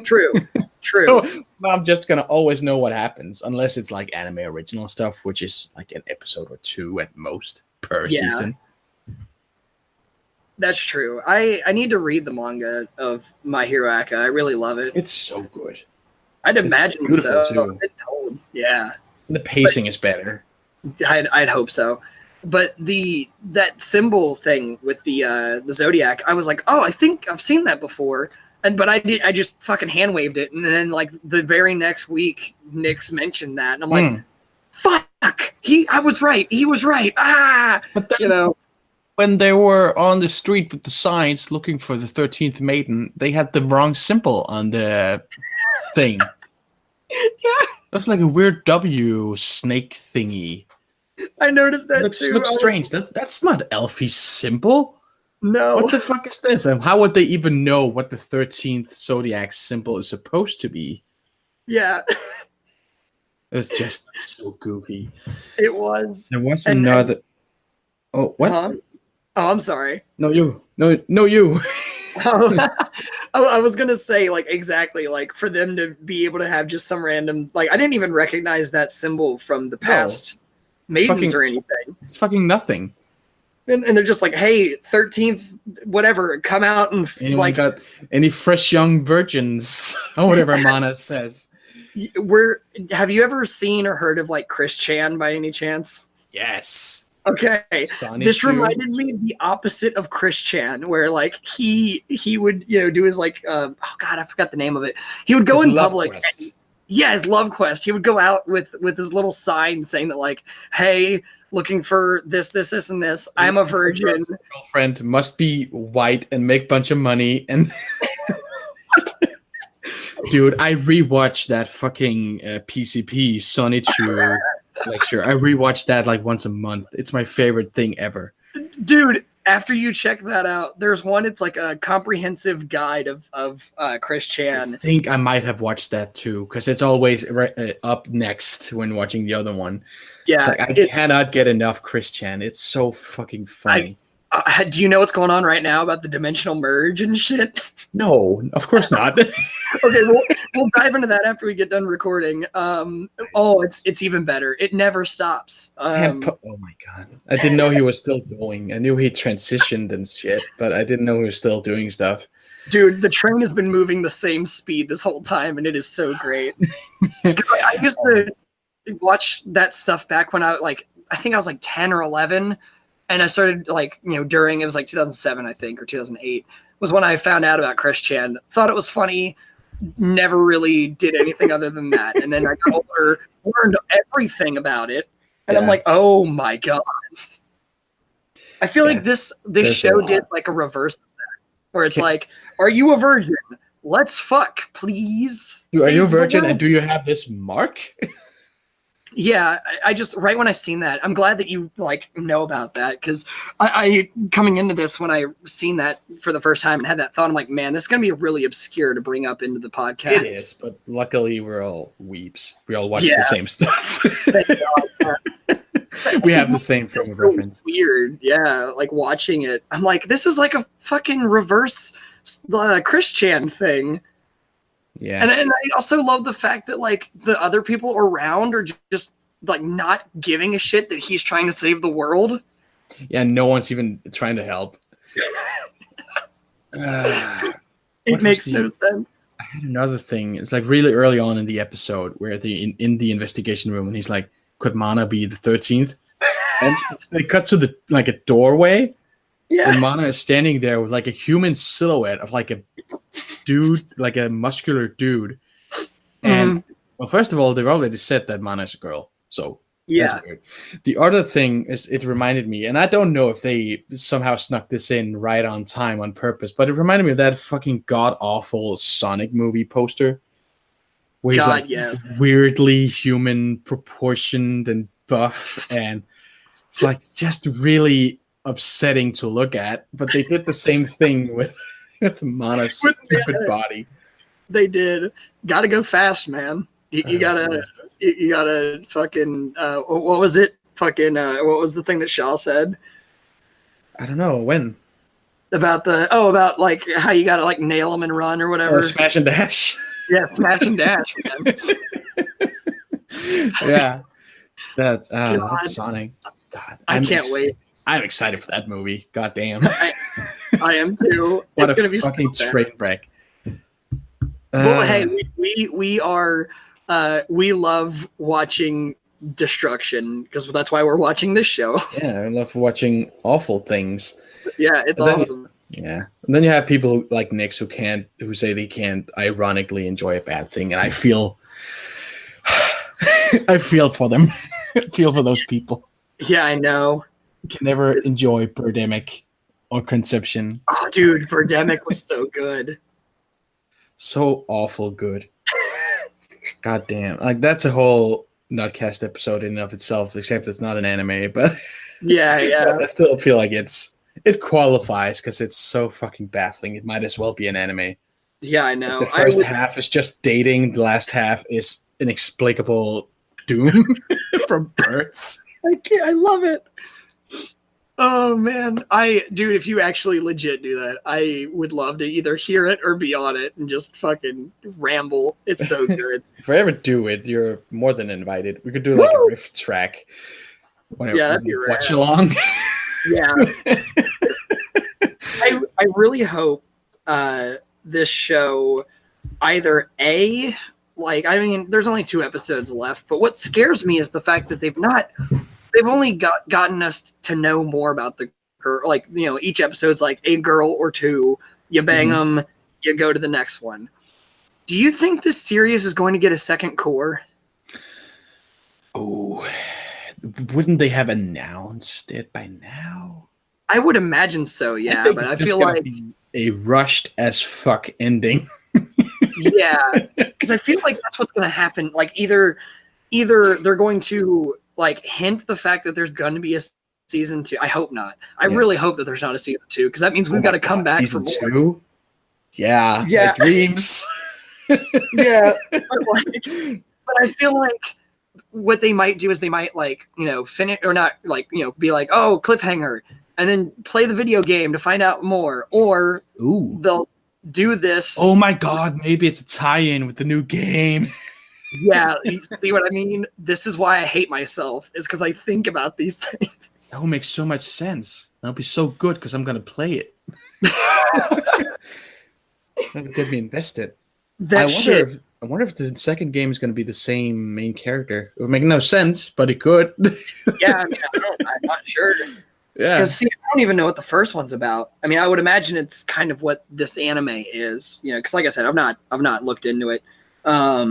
True.
So I'm just gonna always know what happens unless it's like anime original stuff, which is like an episode or 2 at most per season.
That's true. I need to read the manga of My Hero Aka. I really love it.
It's so good.
I'd imagine so. Too. Yeah.
The pacing is better.
I'd hope so. But that symbol thing with the Zodiac, I was like, oh, I think I've seen that before. But I just fucking hand waved it, and then like the very next week, Nyx mentioned that, and I'm like, fuck, I was right. He was right.
But then, when they were on the street with the signs looking for the 13th maiden, they had the wrong symbol on the thing.
Yeah,
that's like a weird W snake thingy.
I noticed that too.
Looks strange. That's not Elfie's symbol.
No.
What the fuck is this? And how would they even know what the 13th Zodiac symbol is supposed to be?
Yeah.
It was just so goofy.
It was.
There was another. Oh, what?
Oh, I'm sorry.
No, you. No, you.
I was gonna say like exactly like for them to be able to have just some random like I didn't even recognize that symbol from the past. Maidens or anything.
It's fucking nothing.
And they're just like, hey, 13th, whatever, come out and
like got any fresh young virgins or whatever Mana says.
Have you ever seen or heard of like Chris Chan by any chance?
Yes.
Okay.
Sonny
this
too.
Reminded me of the opposite of Chris Chan, where like he would do his like oh god, I forgot the name of it. He would go in public. Yeah, his love quest. He would go out with his little sign saying that like, hey, looking for this, and this. I'm a virgin.
Girlfriend must be white and make a bunch of money. And Dude, I rewatched that fucking PCP Sonichu lecture. I rewatch that like once a month. It's my favorite thing ever.
Dude, after you check that out, there's one. It's like a comprehensive guide of Chris
I
Chan.
think I might have watched that too, because it's always up next when watching the other one.
Yeah,
it's like I cannot get enough Chris Chan. It's so fucking funny.
Do you know what's going on right now about the dimensional merge and shit?
No, of course not.
Okay, we'll dive into that after we get done recording. It's even better. It never stops.
Oh my god, I didn't know he was still going. I knew he transitioned and shit, but I didn't know he was still doing stuff.
Dude, the train has been moving the same speed this whole time, and it is so great. I used to watch that stuff back when I think I was like 10 or 11, and I started during, it was like 2007, I think, or 2008 was when I found out about Chris Chan. Thought it was funny, never really did anything other than that. And then I got older, learned everything about it, and I'm like, oh my god. I feel like this show did like a reverse of that, where it's like, are you a virgin? Let's fuck, please.
Are you a virgin, and do you have this mark?
Yeah, I just, right when I seen that, I'm glad that you know about that, because I coming into this, when I seen that for the first time and had that thought, I'm like, man, this is gonna be really obscure to bring up into the podcast. It
is, but luckily we're all weeps. We all watch the same stuff. We have the same frame of reference.
Weird, yeah. Like watching it, I'm like, this is like a fucking reverse Chris Chan thing. Yeah, and I also love the fact that the other people around are just not giving a shit that he's trying to save the world.
Yeah, no one's even trying to help.
It makes no sense.
I had another thing. It's like really early on in the episode where in the investigation room, and he's like, "Could Mana be the 13th?" And they cut to the a doorway. Yeah. And Mana is standing there with a human silhouette of a dude, a muscular dude. And well, first of all, they've already said that Mana is a girl, so that's weird. The other thing is, it reminded me, and I don't know if they somehow snuck this in right on time on purpose, but it reminded me of that fucking god awful Sonic movie poster, where he's weirdly human proportioned and buff, and it's just really upsetting to look at. But they did the same thing with Mana's stupid body.
They did. Gotta go fast, man. You gotta fucking what was it? Fucking what was the thing that Shaw said?
I don't know when.
About how you gotta nail them and run or whatever.
Or smash and dash.
Yeah, smash and dash, man.
Yeah. That's Sonic. God,
I can't wait.
I'm excited for that movie. God damn.
I am too.
What it's gonna be fucking train wreck.
Well, hey, we are we love watching destruction, because that's why we're watching this show.
Yeah, I love watching awful things.
Yeah, it's awesome.
Yeah, and then you have people like Nix who say they can't ironically enjoy a bad thing, and I feel I feel for them. I feel for those people.
Yeah, I know.
You can never enjoy Birdemic or Conception.
Oh, dude, Birdemic was so good.
So awful good. God damn. That's a whole Nuttcast episode in and of itself, except it's not an anime, but
yeah.
I still feel like it qualifies because it's so fucking baffling. It might as well be an anime.
Yeah, I know.
The first half is just dating, the last half is inexplicable doom from birds.
I love it. Oh man, dude, if you actually legit do that, I would love to either hear it or be on it and just fucking ramble. It's so good.
If I ever do it, you're more than invited. We could do a riff track. Whenever
that'd be rad.
Watch along.
Yeah. I really hope this show either there's only 2 episodes left, but what scares me is the fact that they've only gotten us to know more about the girl. Each episode's a girl or 2. You bang them, you go to the next one. Do you think this series is going to get a second core?
Oh, wouldn't they have announced it by now?
I would imagine so, yeah. But I feel like
a rushed as fuck ending.
Yeah, because I feel like that's what's going to happen. Like either they're going to like hint the fact that there's going to be a season 2. I hope not. I really hope that there's not a season 2 because that means we've got to come back for
season
more.
2? Yeah,
Yeah.
my dreams.
Yeah, but I feel like what they might do is they might like finish or not like be like, oh, cliffhanger, and then play the video game to find out more, or they'll do this.
Oh my god, maybe it's a tie-in with the new game.
Yeah, you see what I mean? This is why I hate myself, is because I think about these things.
That will make so much sense. That'll be so good because I'm gonna play it. That'll get me invested. I wonder if the second game is going to be the same main character. It would make no sense, but it could.
Yeah, I mean, I'm not sure.
Yeah.
Because I don't even know what the first one's about. I mean, I would imagine it's kind of what this anime is. Because like I said, I've not looked into it. I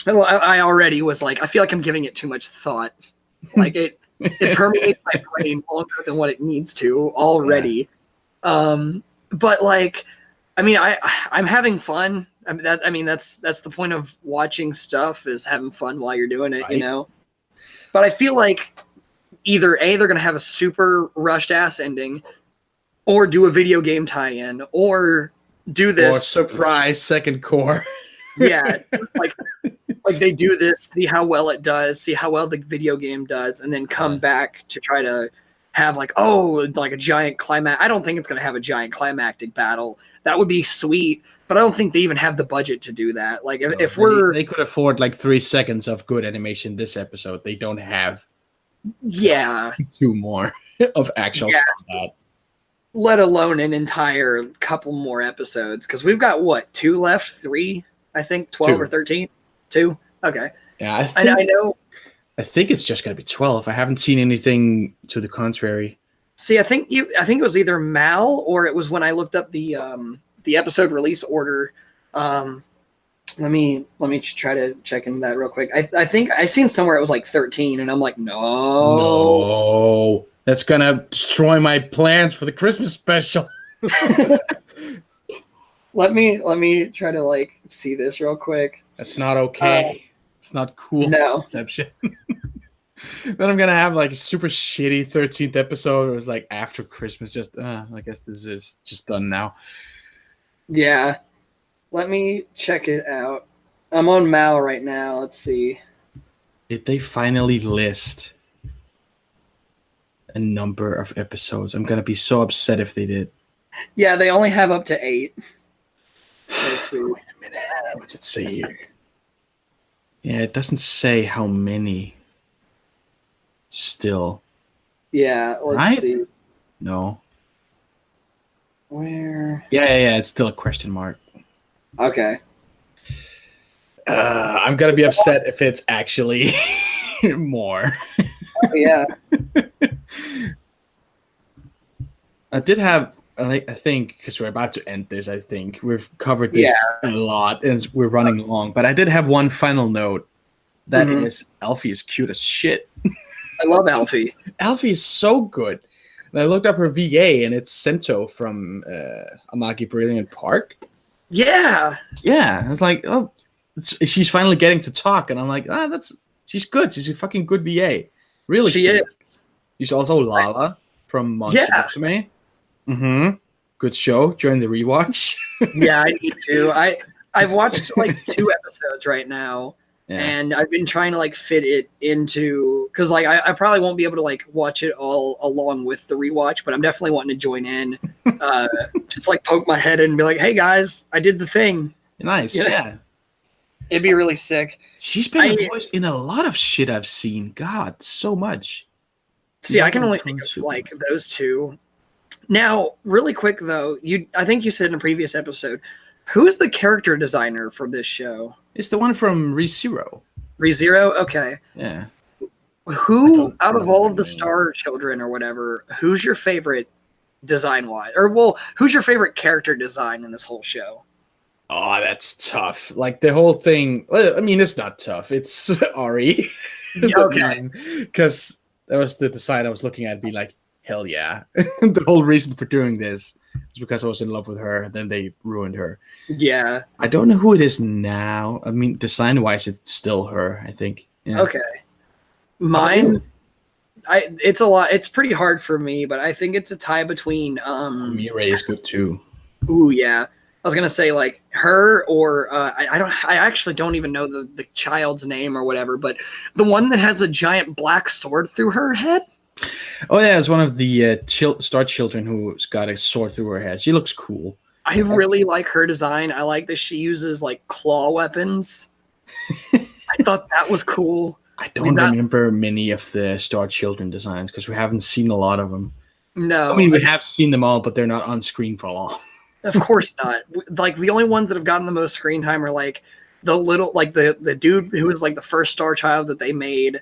already was like, I feel like I'm giving it too much thought. Like it permeates my brain longer than what it needs to already. Yeah. But like, I mean, I'm having fun. I mean, that's the point of watching stuff, is having fun while you're doing it, right. But I feel like either A, they're going to have a super rushed ass ending, or do a video game tie-in, or do this.
Or surprise second core.
Yeah, like they do this, see how well it does, see how well the video game does, and then come back to try to have like a giant climax. I don't think it's going to have a giant climactic battle. That would be sweet, but I don't think they even have the budget to do that. Like if
they could afford like 3 seconds of good animation this episode. They don't have 2 more of actual combat.
Let alone an entire couple more episodes, because we've got 2 left, 3, I think, 12 or 13, 2. Okay.
Yeah,
I know.
I think it's just gonna be 12. I haven't seen anything to the contrary.
See, I think it was either Mal, or it was when I looked up the episode release order. Let me try to check into that real quick. I think I seen somewhere it was like 13, and I'm like, no,
that's gonna destroy my plans for the Christmas special.
Let me try to like see this real quick.
That's not okay. It's not cool.
No.
Conception. Then I'm gonna have like a super shitty 13th episode. It was like after Christmas. Just I guess this is just done now.
Yeah. Let me check it out. I'm on Mal right now. Let's see.
Did they finally list a number of episodes? I'm gonna be so upset if they did.
Yeah, they only have up to 8. Let's see.
Wait a minute. What's it say here? Yeah, it doesn't say how many. Still.
Yeah, let's see.
No.
Where?
Yeah. It's still a question mark.
Okay.
I'm gonna be upset if it's actually more.
Oh, yeah.
I did have. I think because we're about to end this. I think we've covered this a lot, and we're running long. But I did have one final note. That is, Alfie is cute as shit.
I love Alfie.
Alfie is so good. And I looked up her VA, and it's Sento from Amagi Brilliant Park.
Yeah.
Yeah. I was like, oh, she's finally getting to talk. And I'm like, she's good. She's a fucking good VA. Really
She is.
She's also Lala from Monster Musume. Mm-hmm. Good show. During the rewatch.
Yeah, I need to. I've watched like 2 episodes right now. Yeah. And I've been trying to like fit it into, because like I probably won't be able to like watch it all along with the rewatch, but I'm definitely wanting to join in, just like poke my head in and be like, hey guys, I did the thing.
Nice. Yeah.
It'd be really sick.
She's been a voice in a lot of shit I've seen. God, so much.
See, I can only think of like those 2. Now, really quick though, I think you said in a previous episode, who's the character designer for this show?
It's the one from ReZero.
ReZero? Okay.
Yeah.
Who, out of all of the Star Children or whatever, who's your favorite design-wise? Or, well, who's your favorite character design in this whole show?
Oh, that's tough. Like, the whole thing... I mean, it's not tough. It's Ari.
Okay.
Because that was the design I was looking at, be like, hell yeah. The whole reason for doing this was because I was in love with her. Then they ruined her.
Yeah.
I don't know who it is now. I mean, design-wise, it's still her, I think. Yeah.
Okay. Mine, it's a lot. It's pretty hard for me, but I think it's a tie between
Mirai is good too.
Ooh, yeah. I was gonna say like her or I actually don't even know the child's name or whatever, but the one that has a giant black sword through her head.
Oh yeah, it's one of the Star Children who's got a sword through her head. She looks cool.
I really like her design. I like that she uses like claw weapons. I thought that was cool.
I don't remember many of the Star Children designs because we haven't seen a lot of them.
No,
I mean we have seen them all, but they're not on screen for long.
Of course not. Like the only ones that have gotten the most screen time are like the little, like the dude who was like the first Star Child that they made,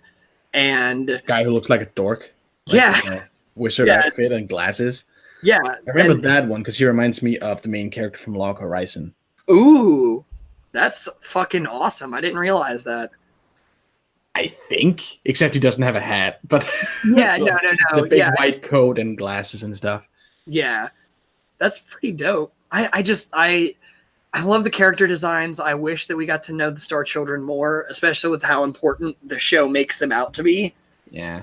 and
the guy who looks like a dork.
Like
wizard outfit and glasses.
Yeah,
I remember that one because he reminds me of the main character from Log Horizon.
Ooh, that's fucking awesome! I didn't realize that.
I think, except he doesn't have a hat, but
yeah, no,
the big white coat and glasses and stuff.
Yeah, that's pretty dope. I love the character designs. I wish that we got to know the Star Children more, especially with how important the show makes them out to be.
Yeah.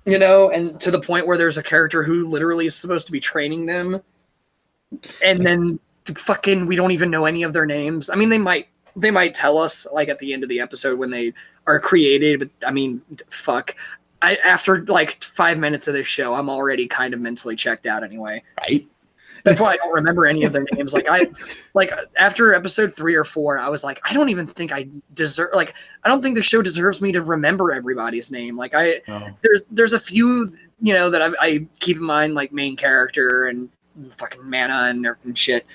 You know, and to the point where there's a character who literally is supposed to be training them, and then fucking we don't even know any of their names. I mean, they might tell us like at the end of the episode when they are created, but I mean, fuck. After like 5 minutes of this show, I'm already kind of mentally checked out anyway.
Right.
That's why I don't remember any of their names. Like after episode 3 or 4, I was like, I don't even think I deserve. Like, I don't think the show deserves me to remember everybody's name. Like, there's a few, you know, that I keep in mind, like main character and fucking Mana and shit.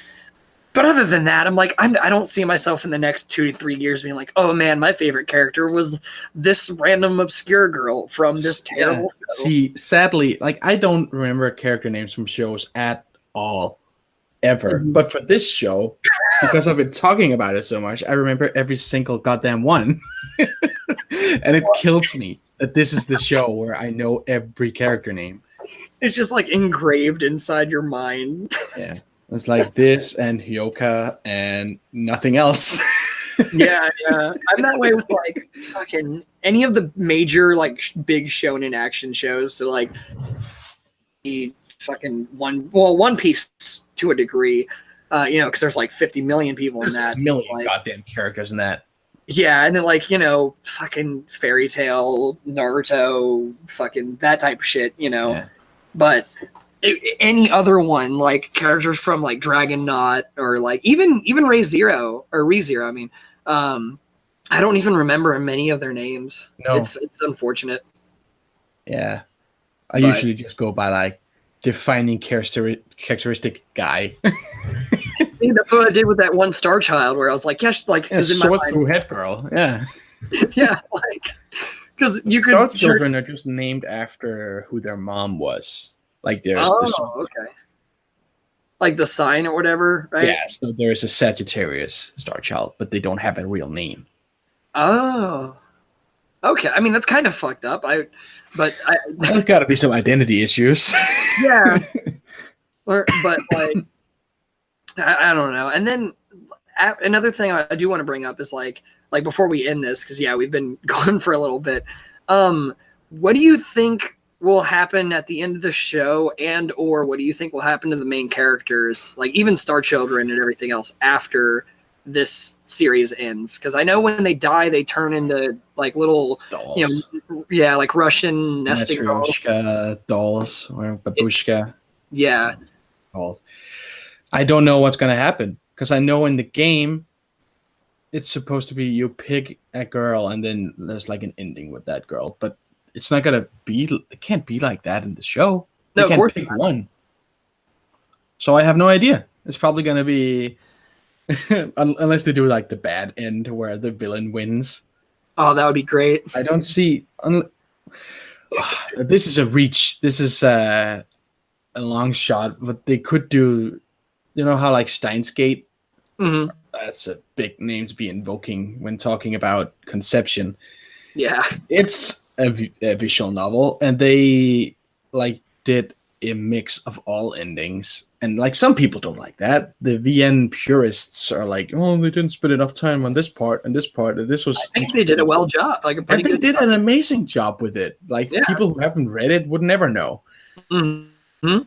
But other than that, I'm like, I don't see myself in the next 2 to 3 years being like, oh man, my favorite character was this random obscure girl from this terrible show.
See, sadly, like I don't remember character names from shows at all ever, but for this show, because I've been talking about it so much, I remember every single goddamn one. And it kills me that this is the show where I know every character name.
It's just like engraved inside your mind.
Yeah, it's like this and Hyoka and nothing else.
yeah I'm that way with like fucking any of the major like big shonen action shows. So like the fucking One Piece to a degree, you know, because there's like 50 million people in that.
A million like, goddamn characters in that.
Yeah, and then like, you know, fucking Fairy Tail, Naruto, fucking that type of shit, you know. Yeah. But any other one, like characters from like Dragon Knot or like even ReZero, I mean, I don't even remember many of their names. No, it's unfortunate.
Yeah, I usually just go by like defining characteristic guy.
See, that's what I did with that one Star Child, where I was like, yes, like
sword through head girl, yeah,
yeah, like because you could.
Star children are just named after who their mom was. Like there's
okay, like the sign or whatever, right?
Yeah, so there's a Sagittarius Star Child, but they don't have a real name.
Oh, okay. I mean, that's kind of fucked up.
There's got to be some identity issues.
Yeah, but like, I don't know. And then another thing I do want to bring up is like before we end this, because yeah, we've been going for a little bit. What do you think will happen at the end of the show, and or what do you think will happen to the main characters, like even Star Children and everything else after this series ends? Because I know when they die, they turn into like little dolls. You know, yeah, like Russian nesting
dolls or babushka.
Yeah.
Dolls. I don't know what's gonna happen because I know in the game it's supposed to be you pick a girl and then there's like an ending with that girl, but it's not gonna be. It can't be like that in the show.
No,
you can't pick one. So I have no idea. It's probably gonna be unless they do like the bad end where the villain wins.
Oh, that would be great.
I don't see. This is a reach. This is a long shot. But they could do. You know how like Steins Gate.
Mm-hmm.
That's a big name to be invoking when talking about conception.
Yeah,
it's a visual novel, and they like did a mix of all endings. And like some people don't like that. The VN purists are like, oh, they didn't spend enough time on this part and this part. And this was.
I think they did a well job, like a pretty
and they
good
did
job.
an amazing job with it. Like
Yeah.
people who haven't read it would never know.
Mm-hmm.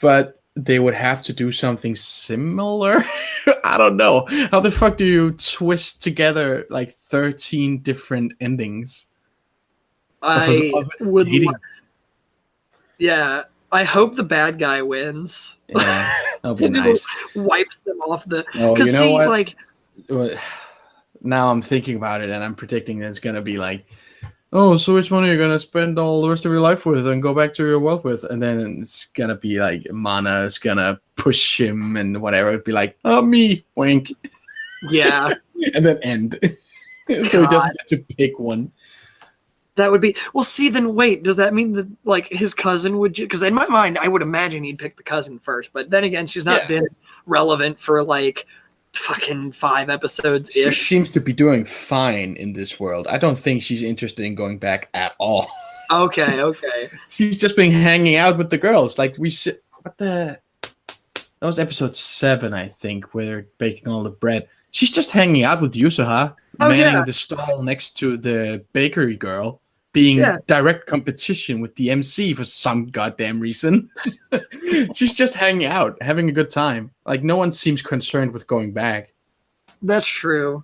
But they would have to do something similar. I don't know. How the fuck do you twist together like 13 different endings?
I would.
dating?
Yeah, I hope the bad guy wins.
Yeah, that'll be nice.
Wipes them off the.
Oh, you know what?
Like,
now I'm thinking about it, and I'm predicting that it's gonna be like, oh, so which one are you gonna spend all the rest of your life with and go back to your world with? And then it's gonna be like Mana is gonna push him and whatever. It'd be like, oh, me, wink.
Yeah.
And then end. So he doesn't get to pick one.
That would be well. See, then wait. Does that mean that like his cousin would? Because in my mind, I would imagine he'd pick the cousin first. But then again, she's not been relevant for like fucking 5 episodes ish.
She seems to be doing fine in this world. I don't think she's interested in going back at all.
Okay.
She's just been hanging out with the girls. Like that was episode 7, I think, where they're baking all the bread. She's just hanging out with Yusuha, manning the stall next to the bakery girl, being direct competition with the MC for some goddamn reason. She's just hanging out, having a good time. Like, no one seems concerned with going back.
That's true.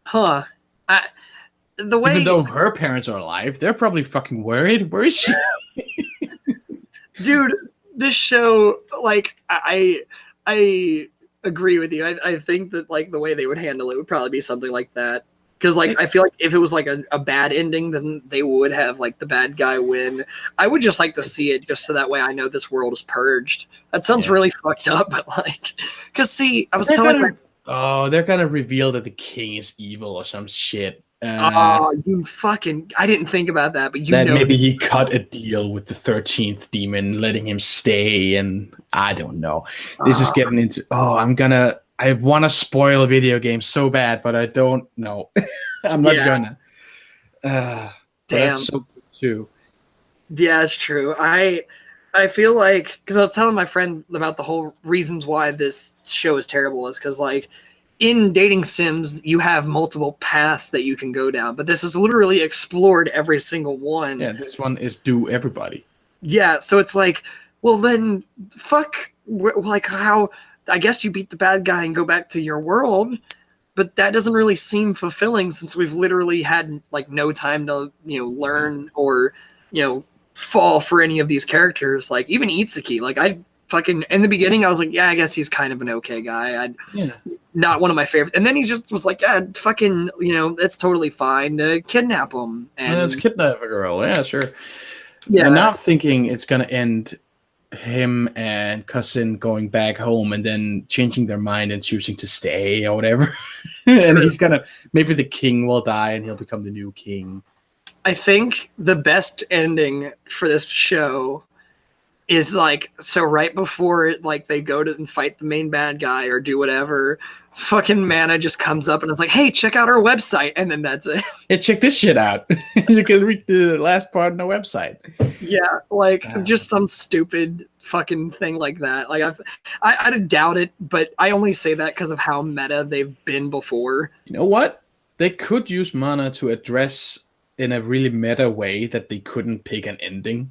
Huh. The way,
even though her parents are alive, they're probably fucking worried. Where is she?
Dude, this show, like, I agree with you. I think that like the way they would handle it would probably be something like that. Because like I feel like if it was like a bad ending, then they would have like the bad guy win. I would just like to see it just so that way I know this world is purged. That sounds really fucked up, but like, because see, I was telling
they're gonna reveal that the king is evil or some shit.
You fucking! I didn't think about that, but
that maybe he cut a deal with the 13th demon, letting him stay, and I don't know. This is getting into. I want to spoil a video game so bad, but I don't know. I'm not gonna. Damn. That's so good too.
Yeah, it's true. I feel like because I was telling my friend about the whole reasons why this show is terrible is because like. In dating sims, you have multiple paths that you can go down, but this has literally explored every single one.
Yeah, this one is do everybody.
Yeah, so it's like, well then, fuck, like how, I guess you beat the bad guy and go back to your world, but that doesn't really seem fulfilling since we've literally had like no time to, learn or, fall for any of these characters. Like even Itsuki, like I fucking, in the beginning I was like, yeah, I guess he's kind of an okay guy. Not one of my favorites. And then he just was like, yeah, fucking, it's totally fine to kidnap him. And
let's kidnap a girl. Yeah, sure.
Yeah.
And now I'm thinking it's going to end him and cousin going back home and then changing their mind and choosing to stay or whatever. And he's going to, maybe the king will die and he'll become the new king.
I think the best ending for this show is like, so right before like they go to and fight the main bad guy or do whatever, fucking Mana just comes up and is like, hey, check out our website, and then that's it.
Hey, check this shit out. You can read the last part on the website.
Yeah, like just some stupid fucking thing like that. Like I doubt it, but I only say that because of how meta they've been before.
You know what? They could use Mana to address in a really meta way that they couldn't pick an ending.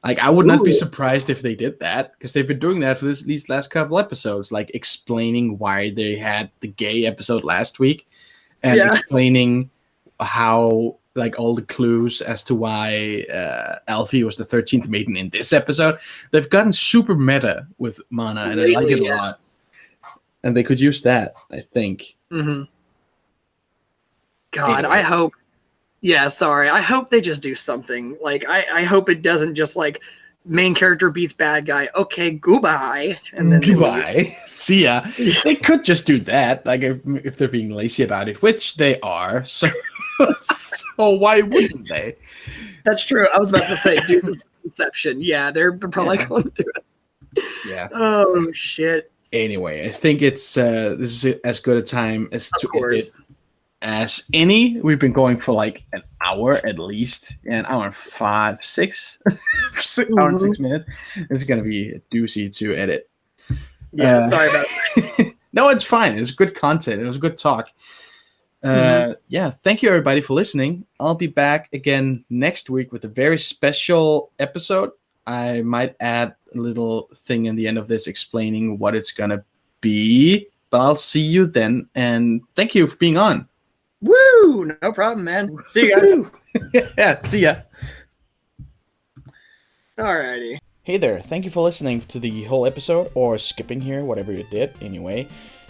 Like, I would not be surprised if they did that, because they've been doing that for these last couple episodes, like explaining why they had the gay episode last week and explaining how, like, all the clues as to why Alfie was the 13th maiden in this episode. They've gotten super meta with Mana, and I like it a lot. And they could use that, I think.
Mm-hmm. God, anyway. I hope. Yeah, sorry. I hope they just do something. Like, I hope it doesn't just, like, main character beats bad guy. Okay, goodbye. And then
goodbye. See ya. They could just do that, like, if they're being lazy about it, which they are. So why wouldn't they?
That's true. I was about to say, do this Inception. Yeah, they're probably going to do it.
Yeah.
Oh, shit.
Anyway, I think it's this is as good a time as to end it. as any. We've been going for like an hour at least, an hour and 5, 6, hour and 6 minutes. It's gonna be a doozy to edit.
Yeah, sorry about
that. No, it's fine. It was good content. It was good talk. Yeah, thank you everybody for listening. I'll be back again next week with a very special episode. I might add a little thing in the end of this explaining what it's gonna be, but I'll see you then, and thank you for being on.
Woo! No problem, man. See you guys.
Yeah, see ya.
Alrighty.
Hey there, thank you for listening to the whole episode, or skipping here, whatever you did, anyway.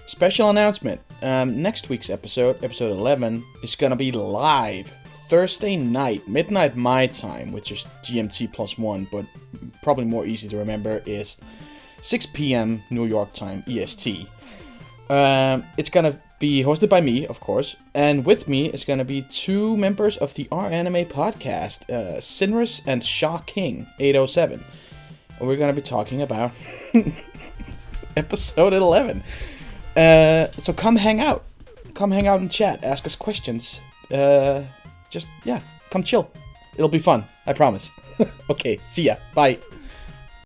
Special announcement, next week's episode 11, is gonna be live Thursday night, midnight my time, which is GMT +1, but probably more easy to remember is 6 p.m. New York time, EST. It's gonna be hosted by me, of course, and with me is gonna be 2 members of the R Anime podcast, Sinrus and Shaw King 807. And we're gonna be talking about episode 11. So come hang out and chat, ask us questions. Come chill. It'll be fun, I promise. Okay, see ya. Bye.